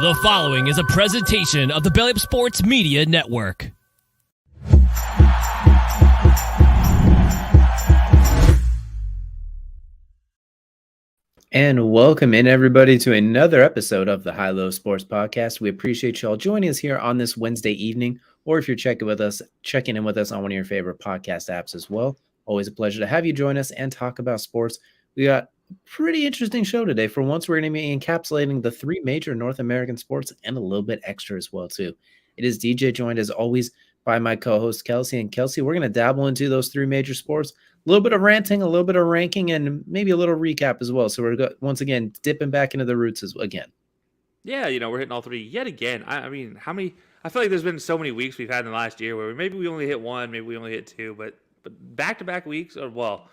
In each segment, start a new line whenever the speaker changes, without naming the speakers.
The following is a presentation of the Belly Up Sports Media Network.
And welcome in, everybody, to another episode of the HighLowSports podcast. We appreciate you all joining us here on this Wednesday evening, or if you're checking in with us on one of your favorite podcast apps as well. Always a pleasure to have you join us and talk about sports. We got a pretty interesting show today. For once, we're going to be encapsulating the three major North American sports and a little bit extra as well, too. It is DJ, joined as always by my co-host Kelcey. And Kelcey, we're going to dabble into those three major sports. A little bit of ranting, a little bit of ranking, and maybe a little recap as well. So we're once again dipping back into the roots again.
Yeah, we're hitting all three yet again. I mean, how many? I feel like there's been so many weeks we've had in the last year where maybe we only hit one, maybe we only hit two, but back-to-back weeks, I'll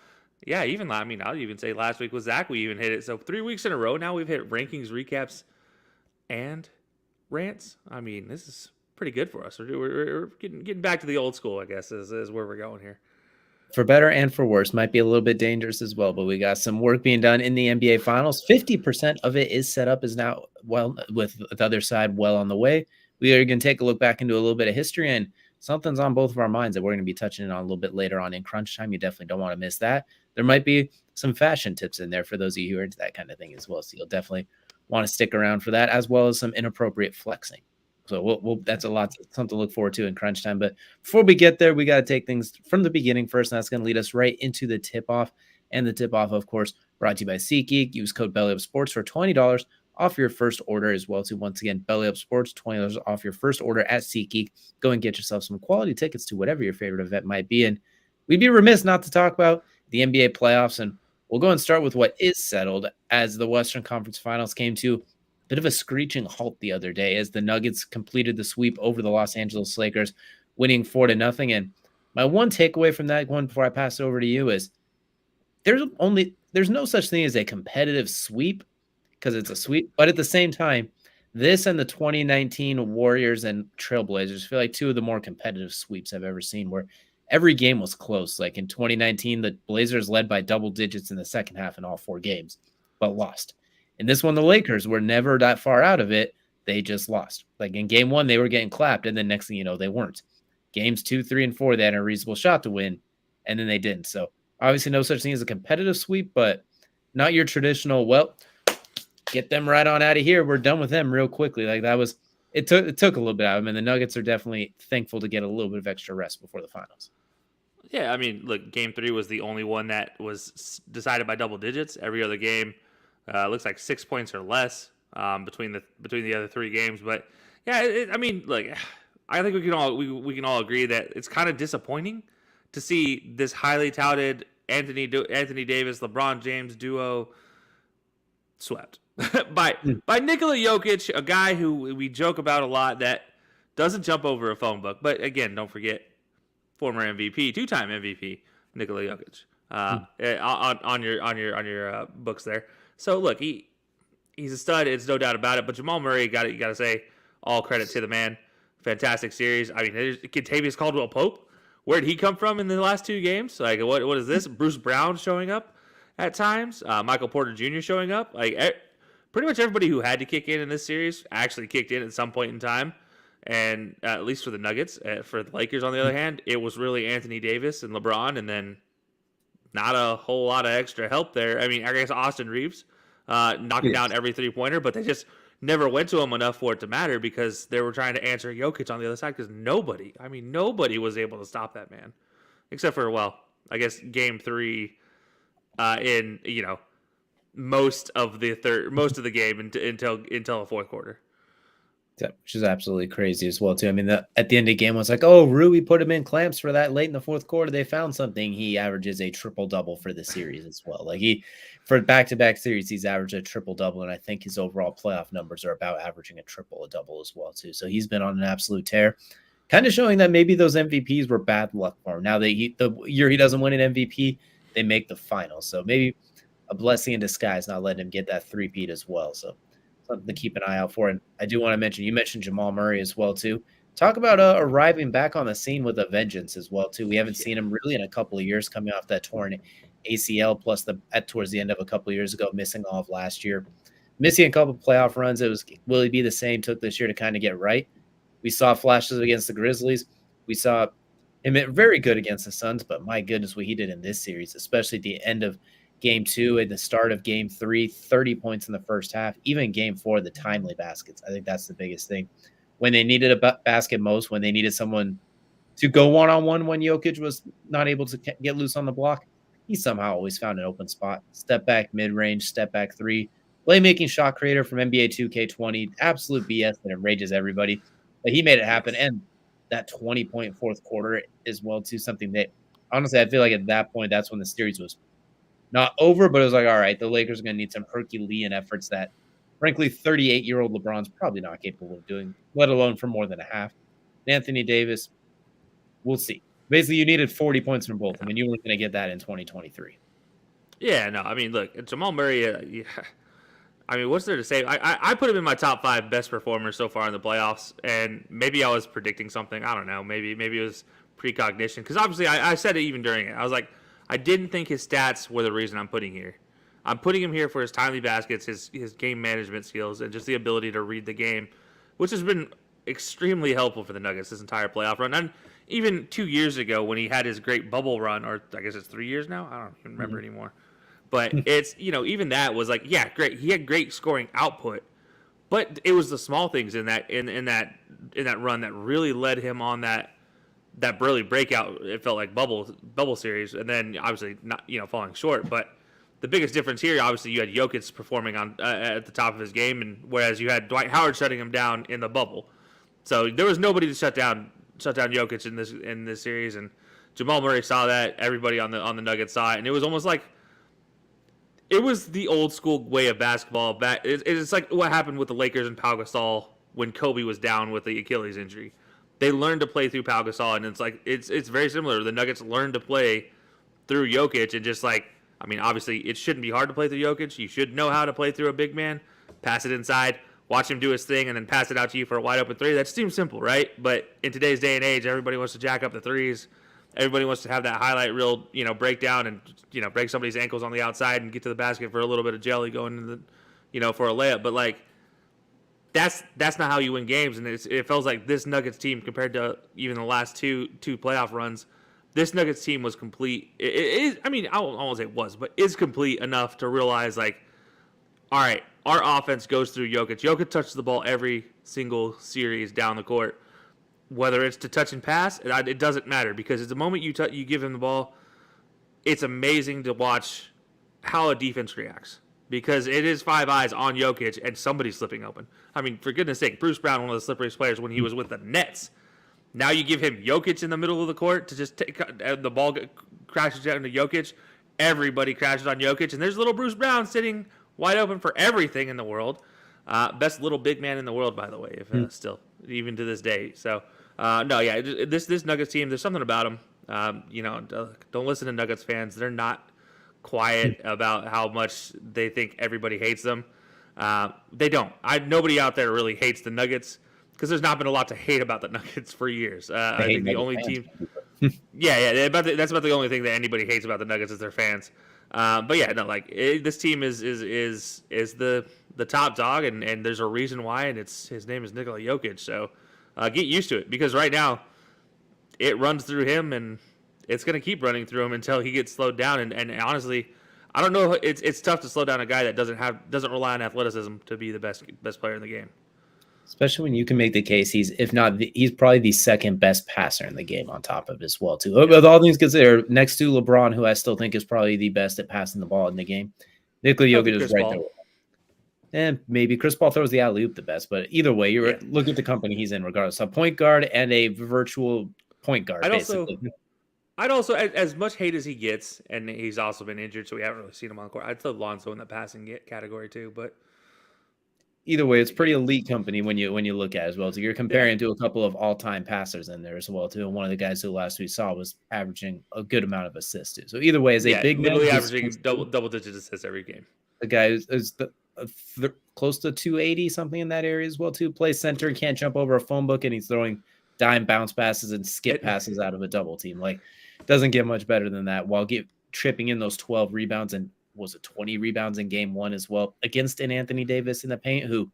even say last week with Zach we even hit it. So 3 weeks in a row now we've hit rankings, recaps, and rants. I mean, this is pretty good for us. We're getting back to the old school, I guess, is where we're going here.
For better and for worse, might be a little bit dangerous as well, but we got some work being done in the NBA Finals. 50% of it is set up, is now, well, with the other side well on the way. We are going to take a look back into a little bit of history, and something's on both of our minds that we're going to be touching on a little bit later on in Crunch Time. You definitely don't want to miss that. There might be some fashion tips in there for those of you who are into that kind of thing as well, so you'll definitely want to stick around for that, as well as some inappropriate flexing. So that's something to look forward to in Crunch Time. But before we get there, we got to take things from the beginning first, and that's going to lead us right into the tip-off. And the tip-off, of course, brought to you by SeatGeek. Use code BellyUpSports for $20 off your first order as well. So once again, BellyUpSports, $20 off your first order at SeatGeek. Go and get yourself some quality tickets to whatever your favorite event might be. And we'd be remiss not to talk about the NBA playoffs. And we'll go and start with what is settled, as the Western Conference Finals came to bit of a screeching halt the other day as the Nuggets completed the sweep over the Los Angeles Lakers, winning 4-0. And my one takeaway from that one before I pass it over to you is there's no such thing as a competitive sweep, because it's a sweep. But at the same time, this and the 2019 Warriors and Trailblazers feel like two of the more competitive sweeps I've ever seen, where every game was close. Like in 2019, the Blazers led by double digits in the second half in all four games, but lost. In this one, the Lakers were never that far out of it. They just lost. Like in game one, they were getting clapped, and then next thing you know, they weren't. Games 2, 3, and 4, they had a reasonable shot to win, and then they didn't. So obviously no such thing as a competitive sweep, but not your traditional, well, get them right on out of here. We're done with them real quickly. Like it took a little bit out of them, and the Nuggets are definitely thankful to get a little bit of extra rest before the finals.
Yeah, I mean, look, game 3 was the only one that was decided by double digits. Every other game looks like 6 points or less between the other three games. But yeah, I think we can all agree that it's kind of disappointing to see this highly touted Anthony Davis, LeBron James duo swept by Nikola Jokic, a guy who we joke about a lot that doesn't jump over a phone book. But again, don't forget former MVP, 2-time MVP Nikola Jokic on your books there. So look, he's a stud. It's no doubt about it. But Jamal Murray, you got to say, all credit to the man. Fantastic series. I mean, there's Kentavious Caldwell-Pope. Where did he come from in the last two games? Like, what is this? Bruce Brown showing up at times. Michael Porter Jr. showing up. Like, pretty much everybody who had to kick in this series actually kicked in at some point in time. And at least for the Nuggets, for the Lakers, on the other hand, it was really Anthony Davis and LeBron, and then not a whole lot of extra help there. I mean, I guess Austin Reeves knocking down every three-pointer, but they just never went to him enough for it to matter because they were trying to answer Jokic on the other side because nobody was able to stop that man. Except for, well, I guess game 3 in, most of the game until the fourth quarter.
Yeah, which is absolutely crazy as well, too. I mean, at the end of the game, it was like, oh, Rui put him in clamps for that late in the fourth quarter. They found something. He averages a triple-double for the series as well. Like, for back-to-back series, he's averaged a triple-double, and I think his overall playoff numbers are about averaging a triple-double as well, too. So he's been on an absolute tear, kind of showing that maybe those MVPs were bad luck for him. Now, the year he doesn't win an MVP, they make the finals. So maybe a blessing in disguise not letting him get that three-peat as well. So something to keep an eye out for. And I do want to mention, you mentioned Jamal Murray as well, too. Talk about arriving back on the scene with a vengeance as well, too. We haven't seen him really in a couple of years coming off that torn ACL, plus towards the end of a couple of years ago, missing all of last year. missing a couple of playoff runs. Will he be the same took this year to kind of get right? We saw flashes against the Grizzlies. We saw him very good against the Suns, but my goodness, what he did in this series, especially at the end of game 2 and the start of game 3, 30 points in the first half, even game 4, the timely baskets. I think that's the biggest thing. When they needed a basket most, when they needed someone to go one-on-one when Jokic was not able to get loose on the block, he somehow always found an open spot. Step back, mid-range, step back 3. Playmaking shot creator from NBA 2K20. Absolute BS that enrages everybody. But he made it happen. And that 20-point fourth quarter as well, too, something that, honestly, I feel like at that point, that's when the series was not over, but it was like, all right, the Lakers are going to need some Herculean efforts that, frankly, 38-year-old LeBron's probably not capable of doing, let alone for more than a half. Anthony Davis, we'll see. Basically, you needed 40 points from both of them, and you weren't going to get that in 2023.
Yeah, no, I mean, look, Jamal Murray, I mean, what's there to say? I put him in my top 5 best performers so far in the playoffs, and maybe I was predicting something. I don't know. Maybe it was precognition, because obviously I said it even during it. I was like, I didn't think his stats were the reason I'm putting here. I'm putting him here for his timely baskets, his game management skills, and just the ability to read the game, which has been extremely helpful for the Nuggets this entire playoff run. And even 2 years ago when he had his great bubble run, or I guess it's 3 years now. I don't even remember anymore. But it's, even that was like, yeah, great. He had great scoring output, but it was the small things in that run that really led him on that really breakout. It felt like bubble series, and then obviously not falling short. But the biggest difference here, obviously, you had Jokic performing on at the top of his game, and whereas you had Dwight Howard shutting him down in the bubble. So there was nobody to shut down Jokic in this series, and Jamal Murray saw that. Everybody on the Nuggets saw it, and it was almost like it was the old school way of basketball. It's like what happened with the Lakers and Pau Gasol when Kobe was down with the Achilles injury. They learned to play through Pau Gasol, and it's very similar. The Nuggets learned to play through Jokic, and just like, I mean, obviously it shouldn't be hard to play through Jokic. You should know how to play through a big man. Pass it inside, watch him do his thing, and then pass it out to you for a wide open 3. That seems simple, right? But in today's day and age, everybody wants to jack up the 3s. Everybody wants to have that highlight reel, breakdown and, break somebody's ankles on the outside and get to the basket for a little bit of jelly going into the, for a layup. But like, that's not how you win games. And it feels like this Nuggets team, compared to even the last two playoff runs, this Nuggets team was complete. It is, I mean, I won't say it was, but is complete enough to realize, like, all right, our offense goes through Jokic. Jokic touches the ball every single series down the court. Whether it's to touch and pass, it doesn't matter, because at the moment you give him the ball, it's amazing to watch how a defense reacts, because it is 5 eyes on Jokic and somebody's slipping open. I mean, for goodness sake, Bruce Brown, one of the slipperiest players when he was with the Nets. Now you give him Jokic in the middle of the court to just take the ball crashes down to Jokic. Everybody crashes on Jokic, and there's little Bruce Brown sitting wide open for everything in the world. Best little big man in the world, by the way, if still, even to this day. So. No, yeah, this Nuggets team, there's something about them. Don't listen to Nuggets fans. They're not quiet about how much they think everybody hates them. They don't. Nobody out there really hates the Nuggets, because there's not been a lot to hate about the Nuggets for years. I think the only team. That's about the only thing that anybody hates about the Nuggets is their fans. But yeah, no, like this team is the top dog, and there's a reason why, and his name is Nikola Jokic. So. Get used to it, because right now it runs through him, and it's going to keep running through him until he gets slowed down. And honestly, I don't know. It's tough to slow down a guy that doesn't rely on athleticism to be the best player in the game.
Especially when you can make the case he's probably the second best passer in the game on top of as well too. With all things considered, next to LeBron, who I still think is probably the best at passing the ball in the game, Nikola Jokic is right there. And maybe Chris Paul throws the alley-oop the best, but either way, look at the company he's in regardless. A point guard and a virtual point guard,
I'd also, as much hate as he gets, and he's also been injured, so we haven't really seen him on the court, I'd throw Lonzo in the passing category too. But
either way, it's pretty elite company when you look at it as well. So you're comparing to a couple of all-time passers in there as well too. And one of the guys who last we saw was averaging a good amount of assists too. So either way, as a big man,
literally averaging double-digit assists every game.
The guy is close to 280, something in that area as well too. Plays center, can't jump over a phone book, and he's throwing dime bounce passes and skip passes out of a double team. Like, doesn't get much better than that, while tripping in those 12 rebounds and was it 20 rebounds in game 1 as well against an Anthony Davis in the paint, who,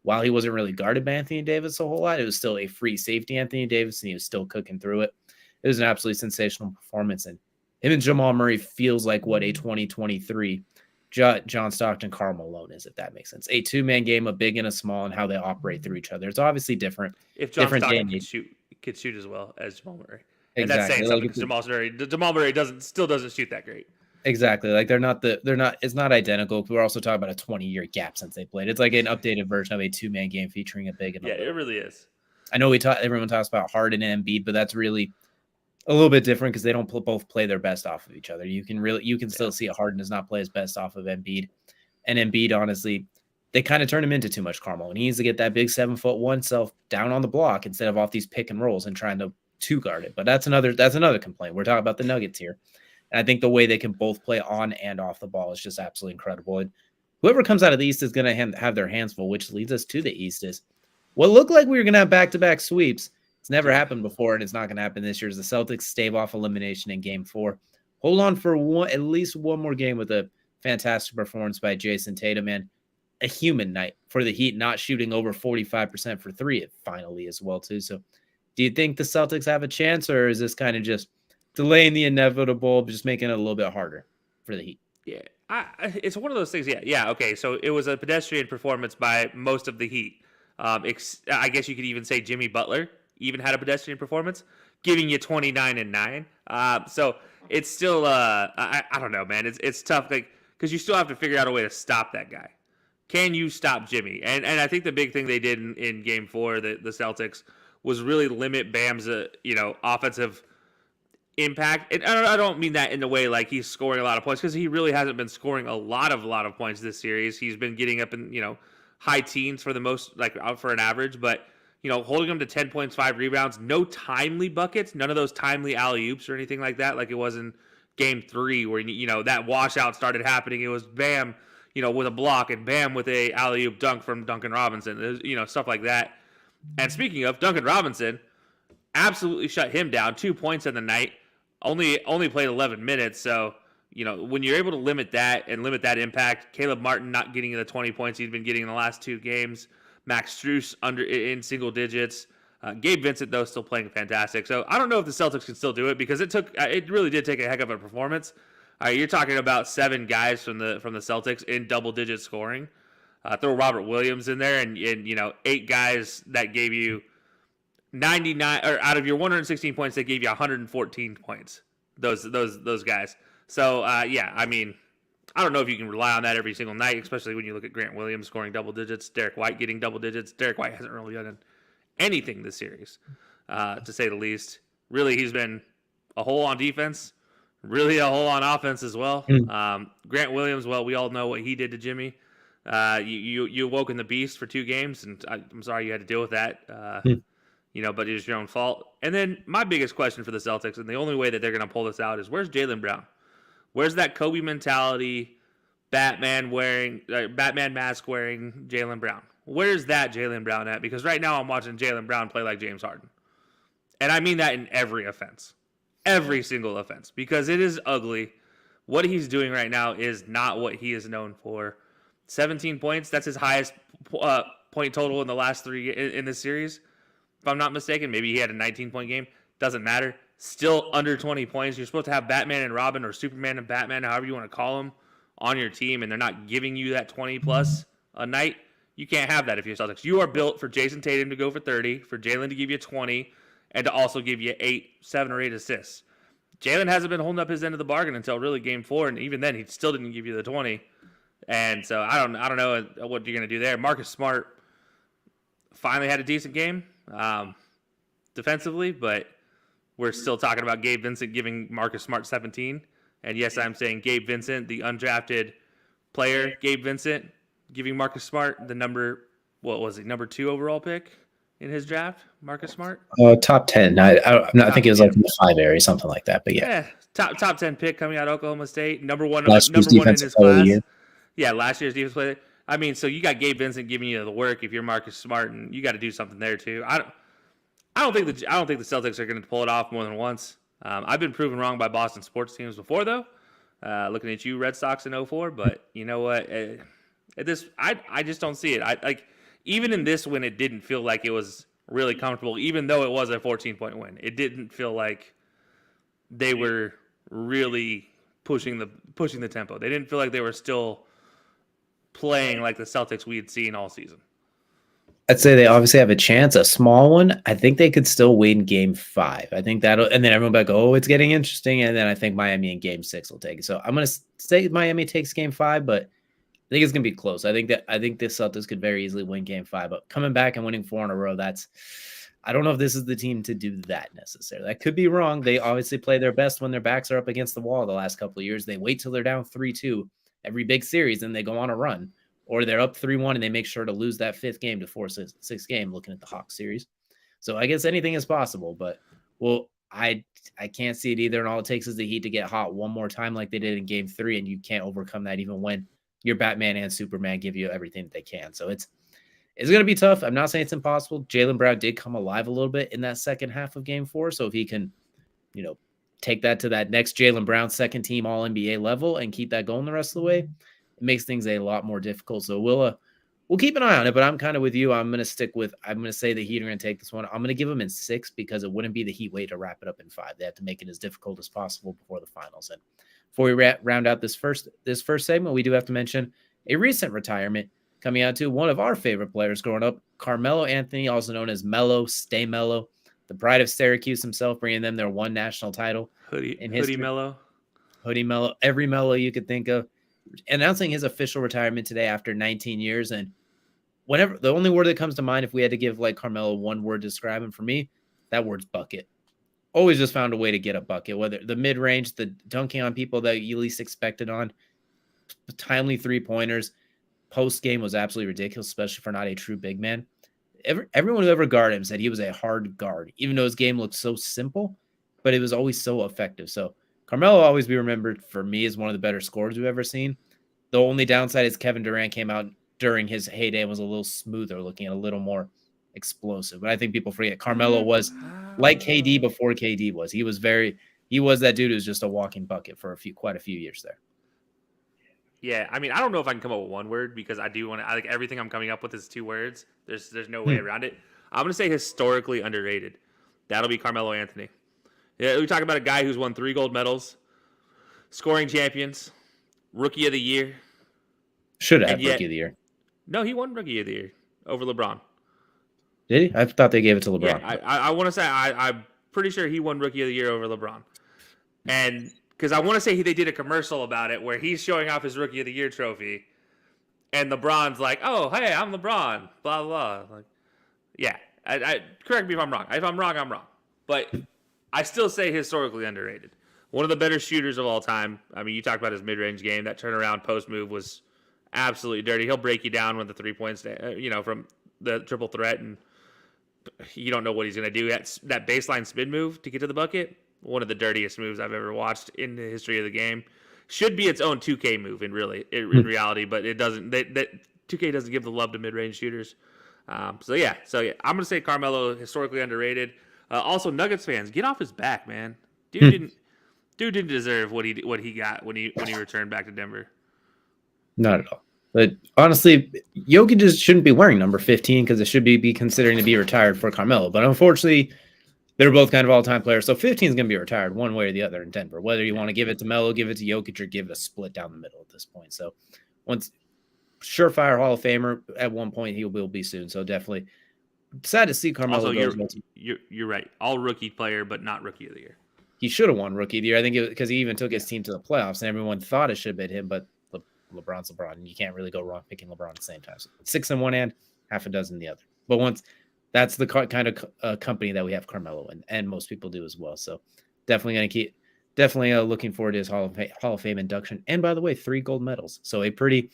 while he wasn't really guarded by Anthony Davis a whole lot, it was still a free safety Anthony Davis, and he was still cooking through it. It was an absolutely sensational performance, and him and Jamal Murray feels like what a 2023 John Stockton, Karl Malone is, if that makes sense. A two-man game, a big and a small, and how they operate through each other. It's obviously different.
If John
different
Stockton could shoot as well as Jamal Murray. And
exactly.
that's saying something because Jamal Murray still doesn't shoot that great.
Exactly. Like it's not identical. We're also talking about a 20-year gap since they played. It's like an updated version of a two-man game featuring a big and a little.
It really is.
I know everyone talks about Harden and Embiid, but that's really a little bit different because they don't both play their best off of each other. You can still see Harden does not play his best off of Embiid. And Embiid, honestly, they kind of turn him into too much Carmelo. And he needs to get that big 7'1" self down on the block instead of off these pick and rolls and trying to two-guard it. But that's another complaint. We're talking about the Nuggets here. And I think the way they can both play on and off the ball is just absolutely incredible. And whoever comes out of the East is going to have their hands full, which leads us to the East. Is what looked like we were going to have back-to-back sweeps. It's never happened before, and it's not going to happen this year. As the Celtics stave off elimination in Game 4. Hold on for at least one more game with a fantastic performance by Jason Tatum, and a human night for the Heat, not shooting over 45% for three finally as well too. So do you think the Celtics have a chance, or is this kind of just delaying the inevitable, just making it a little bit harder for the Heat?
Yeah, it's one of those things. Yeah. Okay, so it was a pedestrian performance by most of the Heat. I guess you could even say Jimmy Butler even had a pedestrian performance, giving you 29 and 9. So it's still, I don't know, man. It's tough, like, because you still have to figure out a way to stop that guy. Can you stop Jimmy? And I think the big thing they did in Game 4, the Celtics, was really limit Bam's offensive impact. And I don't mean that in the way like he's scoring a lot of points, because he really hasn't been scoring a lot of points this series. He's been getting up in high teens for the most, like out for an average, but holding him to 10 points, 5 rebounds, no timely buckets, none of those timely alley-oops or anything like that, like it was in Game 3 where that washout started happening. It was Bam with a block and Bam with a alley-oop dunk from Duncan Robinson, stuff like that. And speaking of Duncan Robinson, absolutely shut him down. 2 points in the night, only played 11 minutes. So, when you're able to limit that and limit that impact, Caleb Martin not getting the 20 points he's been getting in the last 2 games, Max Strus in single digits, Gabe Vincent, though, still playing fantastic. So I don't know if the Celtics can still do it, because it really did take a heck of a performance. You're talking about 7 guys from the Celtics in double-digit scoring. Throw Robert Williams in there, and 8 guys that gave you 99, or out of your 116 points, they gave you 114 points. Those guys. So I don't know if you can rely on that every single night, especially when you look at Grant Williams scoring double digits, Derek White getting double digits. Derek White hasn't really done anything this series, to say the least. Really, he's been a hole on defense, really a hole on offense as well. Grant Williams, well, we all know what he did to Jimmy. You awoken the beast for 2 games, and I'm sorry you had to deal with that. But it was your own fault. And then my biggest question for the Celtics, and the only way that they're going to pull this out, is where's Jaylen Brown? Where's that Kobe mentality, Batman mask wearing Jaylen Brown? Where's that Jaylen Brown at? Because right now I'm watching Jaylen Brown play like James Harden. And I mean that in every offense. Every single offense. Because it is ugly. What he's doing right now is not what he is known for. 17 points, that's his highest point total in the last 3 in this series. If I'm not mistaken, maybe he had a 19-point game. Doesn't matter. Still under 20 points. You're supposed to have Batman and Robin, or Superman and Batman, however you want to call them, on your team, and they're not giving you that 20-plus a night. You can't have that if you're Celtics. You are built for Jason Tatum to go for 30, for Jaylen to give you 20, and to also give you 7 or 8 assists. Jaylen hasn't been holding up his end of the bargain until really Game 4, and even then he still didn't give you the 20. And so I don't know what you're going to do there. Marcus Smart finally had a decent game defensively, but we're still talking about Gabe Vincent giving Marcus Smart 17. And yes, I'm saying Gabe Vincent, the undrafted player, Gabe Vincent, giving Marcus Smart the number 2 overall pick in his draft, Marcus Smart?
Top 10. I think it was like in the 5 area, something like that. But yeah.
Top 10 pick coming out of Oklahoma State, number one in his class. Yeah, last year's defense player. I mean, so you got Gabe Vincent giving you the work if you're Marcus Smart, and you got to do something there too. I don't think the Celtics are going to pull it off more than once. I've been proven wrong by Boston sports teams before, though. Looking at you, Red Sox in 04, but you know what? I just don't see it. Even in this win, it didn't feel like it was really comfortable, even though it was a 14-point win. It didn't feel like they were really pushing the tempo. They didn't feel like they were still playing like the Celtics we had seen all season.
I'd say they obviously have a chance, a small one. I think they could still win game 5. I think that'll, and then everyone will be like, oh, it's getting interesting. And then I think Miami in game 6 will take it. So I'm going to say Miami takes game 5, but I think it's going to be close. I think the Celtics could very easily win game 5, but coming back and winning 4 in a row, I don't know if this is the team to do that necessarily. I could be wrong. They obviously play their best when their backs are up against the wall the last couple of years. They wait till they're down 3-2 every big series and they go on a run. Or they're up 3-1 and they make sure to lose that 5th game to force a 6th game, looking at the Hawks series. So I guess anything is possible, but I can't see it either. And all it takes is the Heat to get hot one more time like they did in game 3, and you can't overcome that even when your Batman and Superman give you everything that they can. So it's going to be tough. I'm not saying it's impossible. Jaylen Brown did come alive a little bit in that second half of game 4. So if he can, take that to that next Jaylen Brown second team all NBA level and keep that going the rest of the way, it makes things a lot more difficult. So we'll keep an eye on it, but I'm kind of with you. I'm going to say the Heat are going to take this one. I'm going to give them in 6 because it wouldn't be the Heat way to wrap it up in 5. They have to make it as difficult as possible before the finals. And before we round out this first segment, we do have to mention a recent retirement coming out to one of our favorite players growing up, Carmelo Anthony, also known as Melo, Stay Mellow, the pride of Syracuse himself, bringing them their 1 national title. Hoodie Melo. Hoodie Melo, every Melo you could think of. Announcing his official retirement today after 19 years. And whenever the only word that comes to mind, if we had to give like Carmelo one word to describe him, for me, that word's bucket. Always just found a way to get a bucket, whether the mid-range, the dunking on people that you least expected on, timely 3-pointers. Post-game was absolutely ridiculous, especially for not a true big man. Everyone who ever guarded him said he was a hard guard, even though his game looked so simple, but it was always so effective. So Carmelo will always be remembered for me as one of the better scorers we've ever seen. The only downside is Kevin Durant came out during his heyday and was a little smoother looking, a little more explosive. But I think people forget Carmelo was like KD before KD was. He was that dude who was just a walking bucket for quite a few years there.
Yeah, I mean, I don't know if I can come up with one word because I like everything I'm coming up with is 2 words. There's no way around it. I'm going to say historically underrated. That'll be Carmelo Anthony. Yeah, we talk about a guy who's won 3 gold medals, scoring champions, rookie of the year.
Should have rookie of the year.
No, he won rookie of the year over LeBron.
Did he? I thought they gave it to LeBron.
Yeah, I want to say I'm pretty sure he won rookie of the year over LeBron. And because I want to say they did a commercial about it where he's showing off his rookie of the year trophy. And LeBron's like, oh, hey, I'm LeBron, blah, blah. Like, yeah, correct me if I'm wrong. If I'm wrong, I'm wrong. But I still say historically underrated. One of the better shooters of all time. I mean, you talked about his mid-range game. That turnaround post move was absolutely dirty. He'll break you down with the 3-point from the triple threat, and you don't know what he's going to do. That baseline spin move to get to the bucket, one of the dirtiest moves I've ever watched in the history of the game. Should be its own 2K move in reality, but it doesn't. That 2K doesn't give the love to mid-range shooters. So yeah, I'm going to say Carmelo, historically underrated. Also, Nuggets fans, get off his back, man. Dude didn't deserve what he got when he returned back to Denver.
Not at all. But honestly, Jokic just shouldn't be wearing number 15 because it should be considering to be retired for Carmelo. But unfortunately, they're both kind of all-time players. So 15 is going to be retired one way or the other in Denver. Whether you want to give it to Melo, give it to Jokic, or give it a split down the middle at this point. So once surefire Hall of Famer, at one point he will be soon. So definitely sad to see Carmelo.
Also, you're right. All rookie player, but not rookie of the year.
He should have won rookie of the year. I think because he even took his team to the playoffs, and everyone thought it should have been him. But LeBron's LeBron, and you can't really go wrong picking LeBron at the same time. So 6 in one hand, half a dozen in the other. But once that's the kind of company that we have Carmelo in, and most people do as well. So definitely looking forward to his Hall of Fame induction. And by the way, 3 gold medals. So a pretty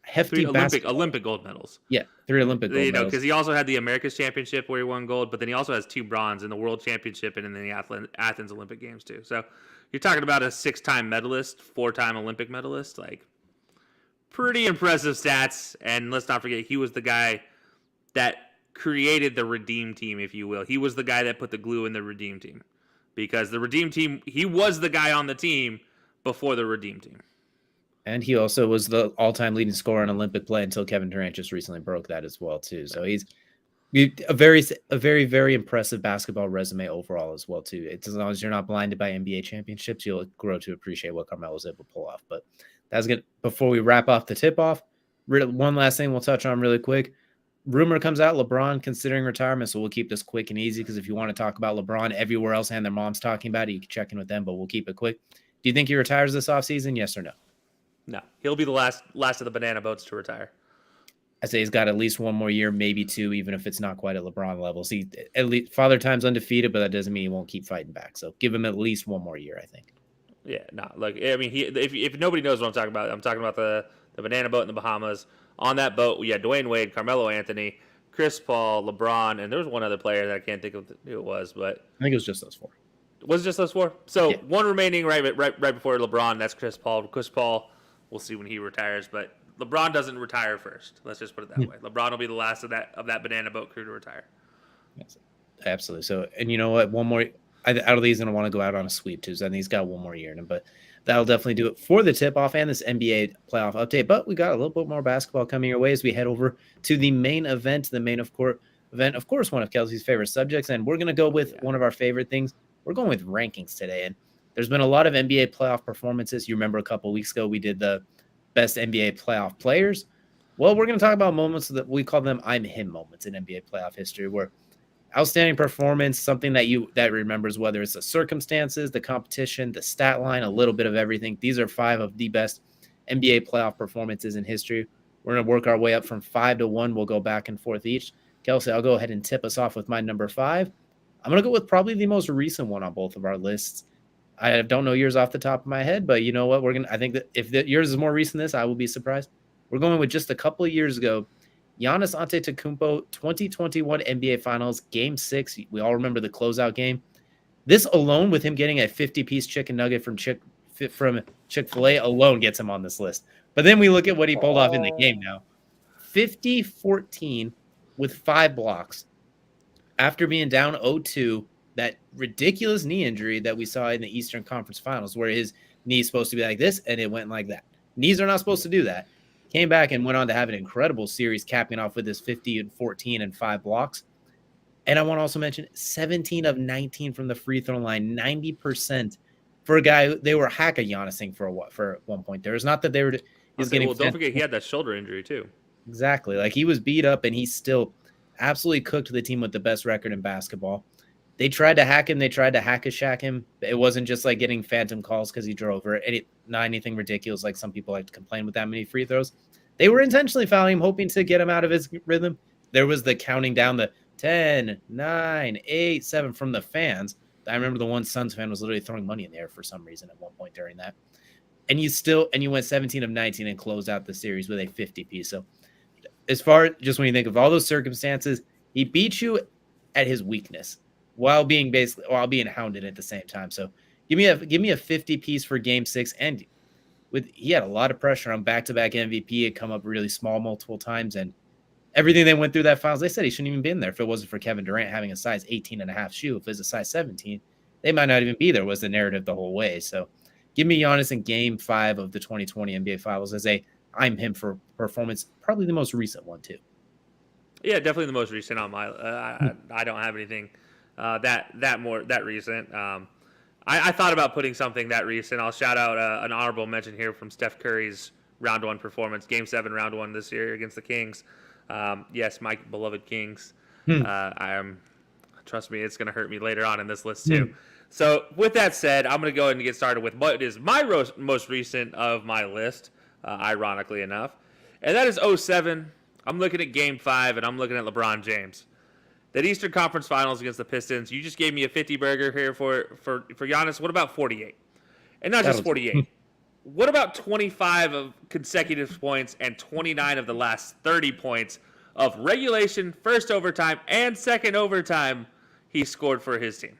hefty
Olympic gold medals.
Yeah, 3 Olympic gold medals.
Because he also had the America's Championship where he won gold, but then he also has 2 bronze in the World Championship and in the Athens Olympic Games too. So you're talking about a 6-time medalist, 4-time Olympic medalist, like pretty impressive stats. And let's not forget, he was the guy that created the Redeem Team, if you will. He was the guy that put the glue in the Redeem Team. Because the Redeem Team, he was the guy on the team, before the Redeem Team.
And he also was the all-time leading scorer in Olympic play until Kevin Durant just recently broke that as well, too. So he's a very, very impressive basketball resume overall as well, too. It's as long as you're not blinded by NBA championships, you'll grow to appreciate what Carmelo's able to pull off. But that's good. Before we wrap off the tip-off, one last thing we'll touch on really quick. Rumor comes out, LeBron considering retirement, so we'll keep this quick and easy because if you want to talk about LeBron everywhere else and their mom's talking about it, you can check in with them, but we'll keep it quick. Do you think he retires this offseason? Yes or no?
No. He'll be the last of the banana boats to retire.
I say he's got at least one more year, maybe two, even if it's not quite at LeBron levels. He at least Father Time's undefeated, but that doesn't mean he won't keep fighting back. So give him at least one more year, I think.
Yeah, no. Like, I mean, if nobody knows what I'm talking about the banana boat in the Bahamas. On that boat, we had Dwayne Wade, Carmelo Anthony, Chris Paul, LeBron, and there was one other player that I can't think of who it was, but
I think it was just those four.
Was it just those four? So
yeah.
One remaining right before LeBron. That's Chris Paul. Chris Paul, we'll see when he retires, but LeBron doesn't retire first. Let's just put it that way. LeBron will be the last of that banana boat crew to retire.
Yes, absolutely. So, and you know what? One more out of these, going to want to go out on a sweep too. So I think he's got one more year in him, but that'll definitely do it for the tip-off and this NBA playoff update. But we got a little bit more basketball coming your way as we head over to the main event, event, of course, one of Kelcey's favorite subjects. And we're going to go with one of our favorite things. We're going with rankings today. And there's been a lot of NBA playoff performances. You remember a couple of weeks ago, we did the best NBA playoff players. Well, we're going to talk about moments that we call them I'm him moments in NBA playoff history, where outstanding performance, something that remembers, whether it's the circumstances, the competition, the stat line, a little bit of everything. These are 5 of the best NBA playoff performances in history. We're going to work our way up from 5 to 1. We'll go back and forth each. Kelcey, I'll go ahead and tip us off with my number 5. I'm going to go with probably the most recent one on both of our lists. I don't know yours off the top of my head, but you know what? I think that if yours is more recent than this, I will be surprised. We're going with just a couple of years ago. Giannis Antetokounmpo, 2021 NBA Finals, Game 6. We all remember the closeout game. This alone, with him getting a 50-piece chicken nugget from Chick-fil-A alone, gets him on this list. But then we look at what he pulled off in the game now. 50-14 with 5 blocks. After being down 0-2, that ridiculous knee injury that we saw in the Eastern Conference Finals, where his knee is supposed to be like this, and it went like that. Knees are not supposed to do that. Came back and went on to have an incredible series, capping off with his 50-14 and 5 blocks. And I want to also mention 17 of 19 from the free throw line, 90% for a guy. They were hack-a-Giannising for one point there. It's not that they were.
Don't forget he had that shoulder injury too.
Exactly, like he was beat up, and he still absolutely cooked the team with the best record in basketball. They tried to hack him. They tried to hack-a-shack him. It wasn't just like getting phantom calls because he drove, or not anything ridiculous like some people like to complain with that many free throws. They were intentionally fouling him, hoping to get him out of his rhythm. There was the counting down, the 10, 9, 8, 7 from the fans. I remember the one Suns fan was literally throwing money in the air for some reason at one point during that. And you went 17 of 19 and closed out the series with a 50-piece. So as far just when you think of all those circumstances, he beat you at his weakness while being hounded at the same time. So give me a 50-piece for Game 6, and he had a lot of pressure on back-to-back MVP. Had come up really small multiple times, and everything they went through that finals, they said he shouldn't even been there if it wasn't for Kevin Durant having a size 18.5 shoe. If it was a size 17, they might not even be there, was the narrative the whole way. So give me Giannis in Game 5 of the 2020 NBA Finals as I'm him for performance, probably the most recent one too.
Yeah, definitely the most recent on my. I don't have anything that recent. I thought about putting something that recent. I'll shout out an honorable mention here from Steph Curry's round 1 performance, Game 7, round 1 this year against the Kings. Yes, my beloved Kings. Trust me, it's going to hurt me later on in this list too. So with that said, I'm going to go ahead and get started with what is my most recent of my list, ironically enough. And that is 07. I'm looking at Game 5, and I'm looking at LeBron James. That Eastern Conference Finals against the Pistons, you just gave me a 50-burger here for Giannis. What about 48? And not just 48. What about 25 of consecutive points and 29 of the last 30 points of regulation, first overtime, and second overtime he scored for his team?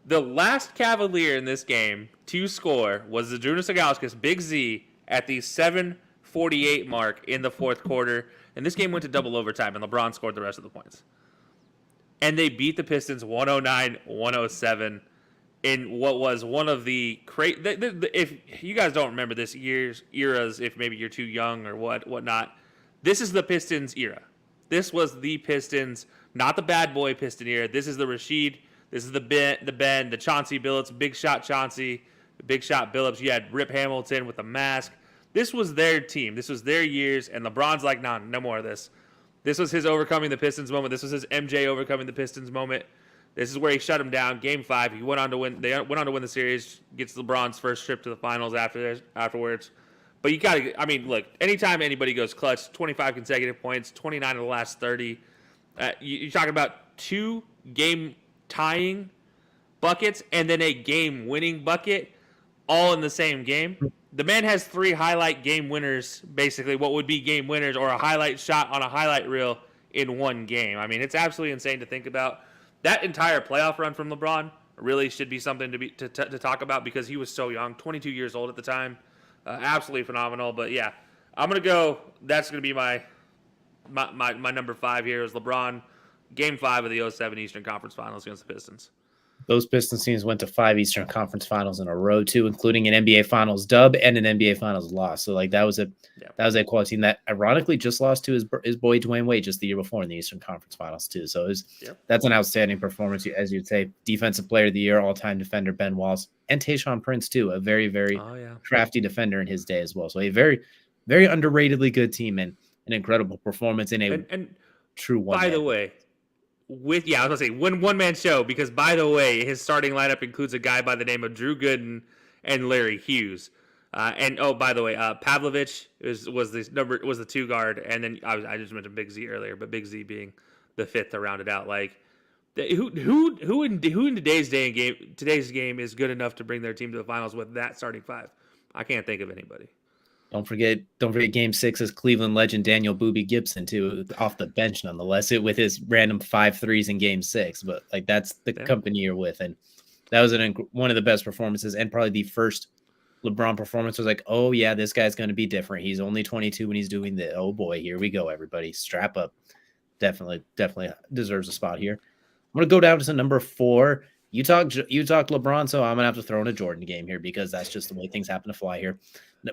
The last Cavalier in this game to score was Zydrunas Ilgauskas, Big Z, at the 7:48 mark in the fourth quarter. And this game went to double overtime, and LeBron scored the rest of the points. And they beat the Pistons 109-107. in what was one of the if you guys don't remember this eras, if maybe you're too young or whatnot, this is the Pistons era. This was the Pistons, not the bad boy Piston era. This is the Rasheed. This is the Ben, the Chauncey Billups, Big Shot Chauncey, Big Shot Billups. You had Rip Hamilton with a mask. This was their team. This was their years, and LeBron's like, nah, no more of this. This was his overcoming the Pistons moment. This was his MJ overcoming the Pistons moment. This is where he shut him down. Game 5, he went on to win. They went on to win the series. Gets LeBron's first trip to the finals afterwards. But you got to. I mean, look. Anytime anybody goes clutch, 25 consecutive points, 29 of the last 30. You're talking about 2 game tying buckets and then a game winning bucket, all in the same game. The man has 3 highlight game winners, basically what would be game winners, or a highlight shot on a highlight reel in one game. I mean, it's absolutely insane to think about. That entire playoff run from LeBron really should be something to talk about because he was so young, 22 years old at the time. Absolutely phenomenal. But yeah, I'm gonna go. That's gonna be my number 5 here is LeBron. Game 5 of the 07 Eastern Conference Finals against the Pistons.
Those Pistons teams went to 5 Eastern Conference Finals in a row too, including an NBA Finals dub and an NBA Finals loss. So like that was a quality team that ironically just lost to his boy Dwayne Wade just the year before in the Eastern Conference Finals too. So that's an outstanding performance, as you'd say. Defensive Player of the Year, all-time defender Ben Wallace, and Tayshaun Prince too, a very crafty defender in his day as well. So a very very underratedly good team and an incredible performance in a true one.
By the way. I was gonna say one-man show because, by the way, his starting lineup includes a guy by the name of Drew Gooden and Larry Hughes. By the way, Pavlovich was the 2 guard, and then I just mentioned Big Z earlier, but Big Z being the 5th to round it out. Like, who in today's game is good enough to bring their team to the finals with that starting 5? I can't think of anybody.
Don't forget Game 6's Cleveland legend Daniel Boobie Gibson too, off the bench nonetheless, with his random 5 threes in Game 6. But like that's the company you're with, and that was one of the best performances and probably the first LeBron performance was like, oh yeah, this guy's going to be different. He's only 22 when he's doing this. Oh boy, here we go, everybody, strap up. Definitely deserves a spot here. I'm going to go down to number 4. You talk LeBron, so I'm gonna have to throw in a Jordan game here because that's just the way things happen to fly here.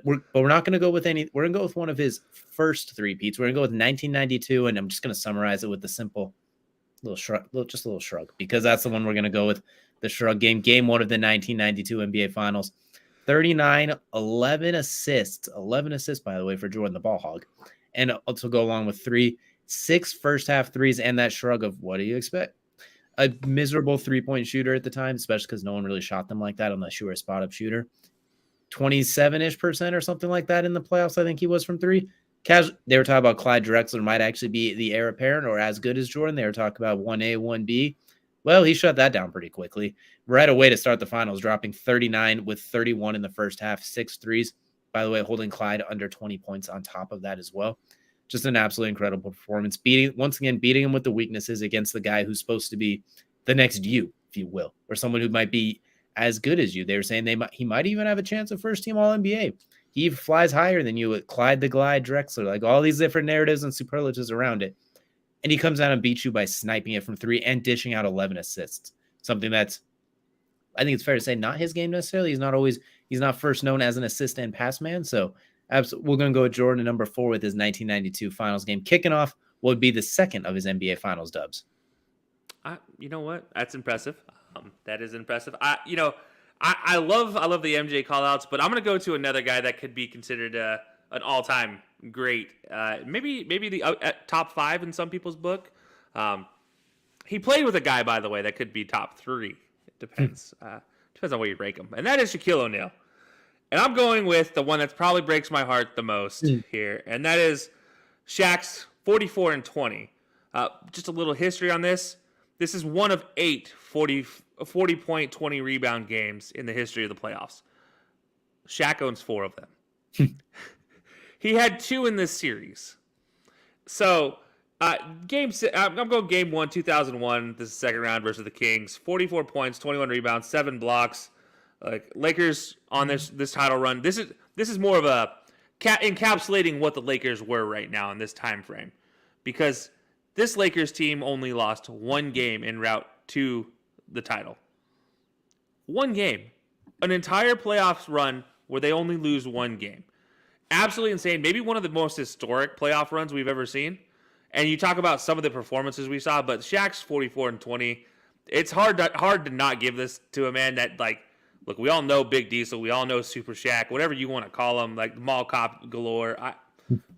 We're not gonna go with any. We're gonna go with one of his first 3-peats. We're gonna go with 1992, and I'm just gonna summarize it with the simple little shrug, because that's the one we're gonna go with. The shrug game, Game 1 of the 1992 NBA Finals. 39, 11 assists, by the way, for Jordan the ball hog, and also go along with 6 first half threes and that shrug of what do you expect? A miserable 3-point shooter at the time, especially because no one really shot them like that unless you were a spot-up shooter. 27-ish% or something like that in the playoffs, I think he was from 3. They were talking about Clyde Drexler might actually be the heir apparent or as good as Jordan. They were talking about 1A, 1B. Well, he shut that down pretty quickly. Right away to start the finals, dropping 39 with 31 in the first half, 6 threes. By the way, holding Clyde under 20 points on top of that as well. Just an absolutely incredible performance. Beating him with the weaknesses against the guy who's supposed to be the next you, if you will, or someone who might be as good as you. They were saying he might even have a chance of first team All-NBA. He flies higher than you with Clyde the Glide Drexler, like all these different narratives and superlatives around it. And he comes out and beats you by sniping it from 3 and dishing out 11 assists. Something that's, I think it's fair to say, not his game necessarily. He's not first known as an assist and pass man. So we're going to go with Jordan at number 4 with his 1992 Finals game, kicking off what would be the second of his NBA Finals dubs.
You know what? That's impressive. That is impressive. I love the MJ callouts, but I'm going to go to another guy that could be considered an all-time great. Maybe the top 5 in some people's book. He played with a guy, by the way, that could be top 3. It depends. Depends on where you rank him, and that is Shaquille O'Neal. And I'm going with the one that probably breaks my heart the most here, and that is Shaq's 44 and 20. Just a little history on this. This is one of 8 40-point, 20 rebound games in the history of the playoffs. Shaq owns 4 of them. He had 2 in this series. So, I'm going Game 1, 2001. This is the second round versus the Kings. 44 points, 21 rebounds, 7 blocks. Like Lakers on this title run. This is more of a encapsulating what the Lakers were right now in this time frame, because this Lakers team only lost 1 game en route to the title. One game. An entire playoffs run where they only lose one game. Absolutely insane. Maybe one of the most historic playoff runs we've ever seen. And you talk about some of the performances we saw, but Shaq's 44-20. It's hard to not give this to a man that, like, look, we all know Big Diesel. We all know Super Shaq, whatever you want to call him, like mall cop galore,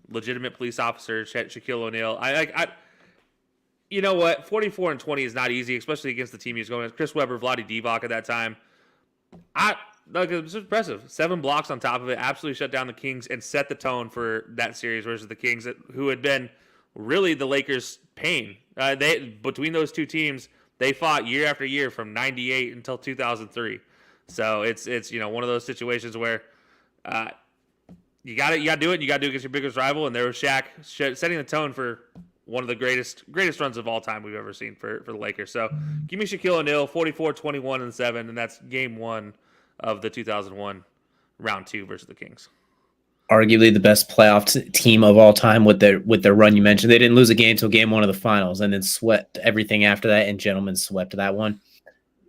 legitimate police officer, Shaquille O'Neal. You know what? 44-20 is not easy, especially against the team he's going against. Chris Webber, Vlade Divac at that time. It was impressive. 7 blocks on top of it. Absolutely shut down the Kings and set the tone for that series versus the Kings, who had been really the Lakers' pain. Between those two teams, they fought year after year from '98 until 2003. So it's one of those situations where you got to do it. And you got to do it against your biggest rival, and there was Shaq setting the tone for one of the greatest runs of all time we've ever seen for the Lakers. So give me Shaquille O'Neal, 44, 21, and 7, and that's game 1 of the 2001 round 2 versus the Kings.
Arguably the best playoff team of all time with their run. You mentioned they didn't lose a game until game 1 of the finals, and then swept everything after that. And gentlemen swept that one.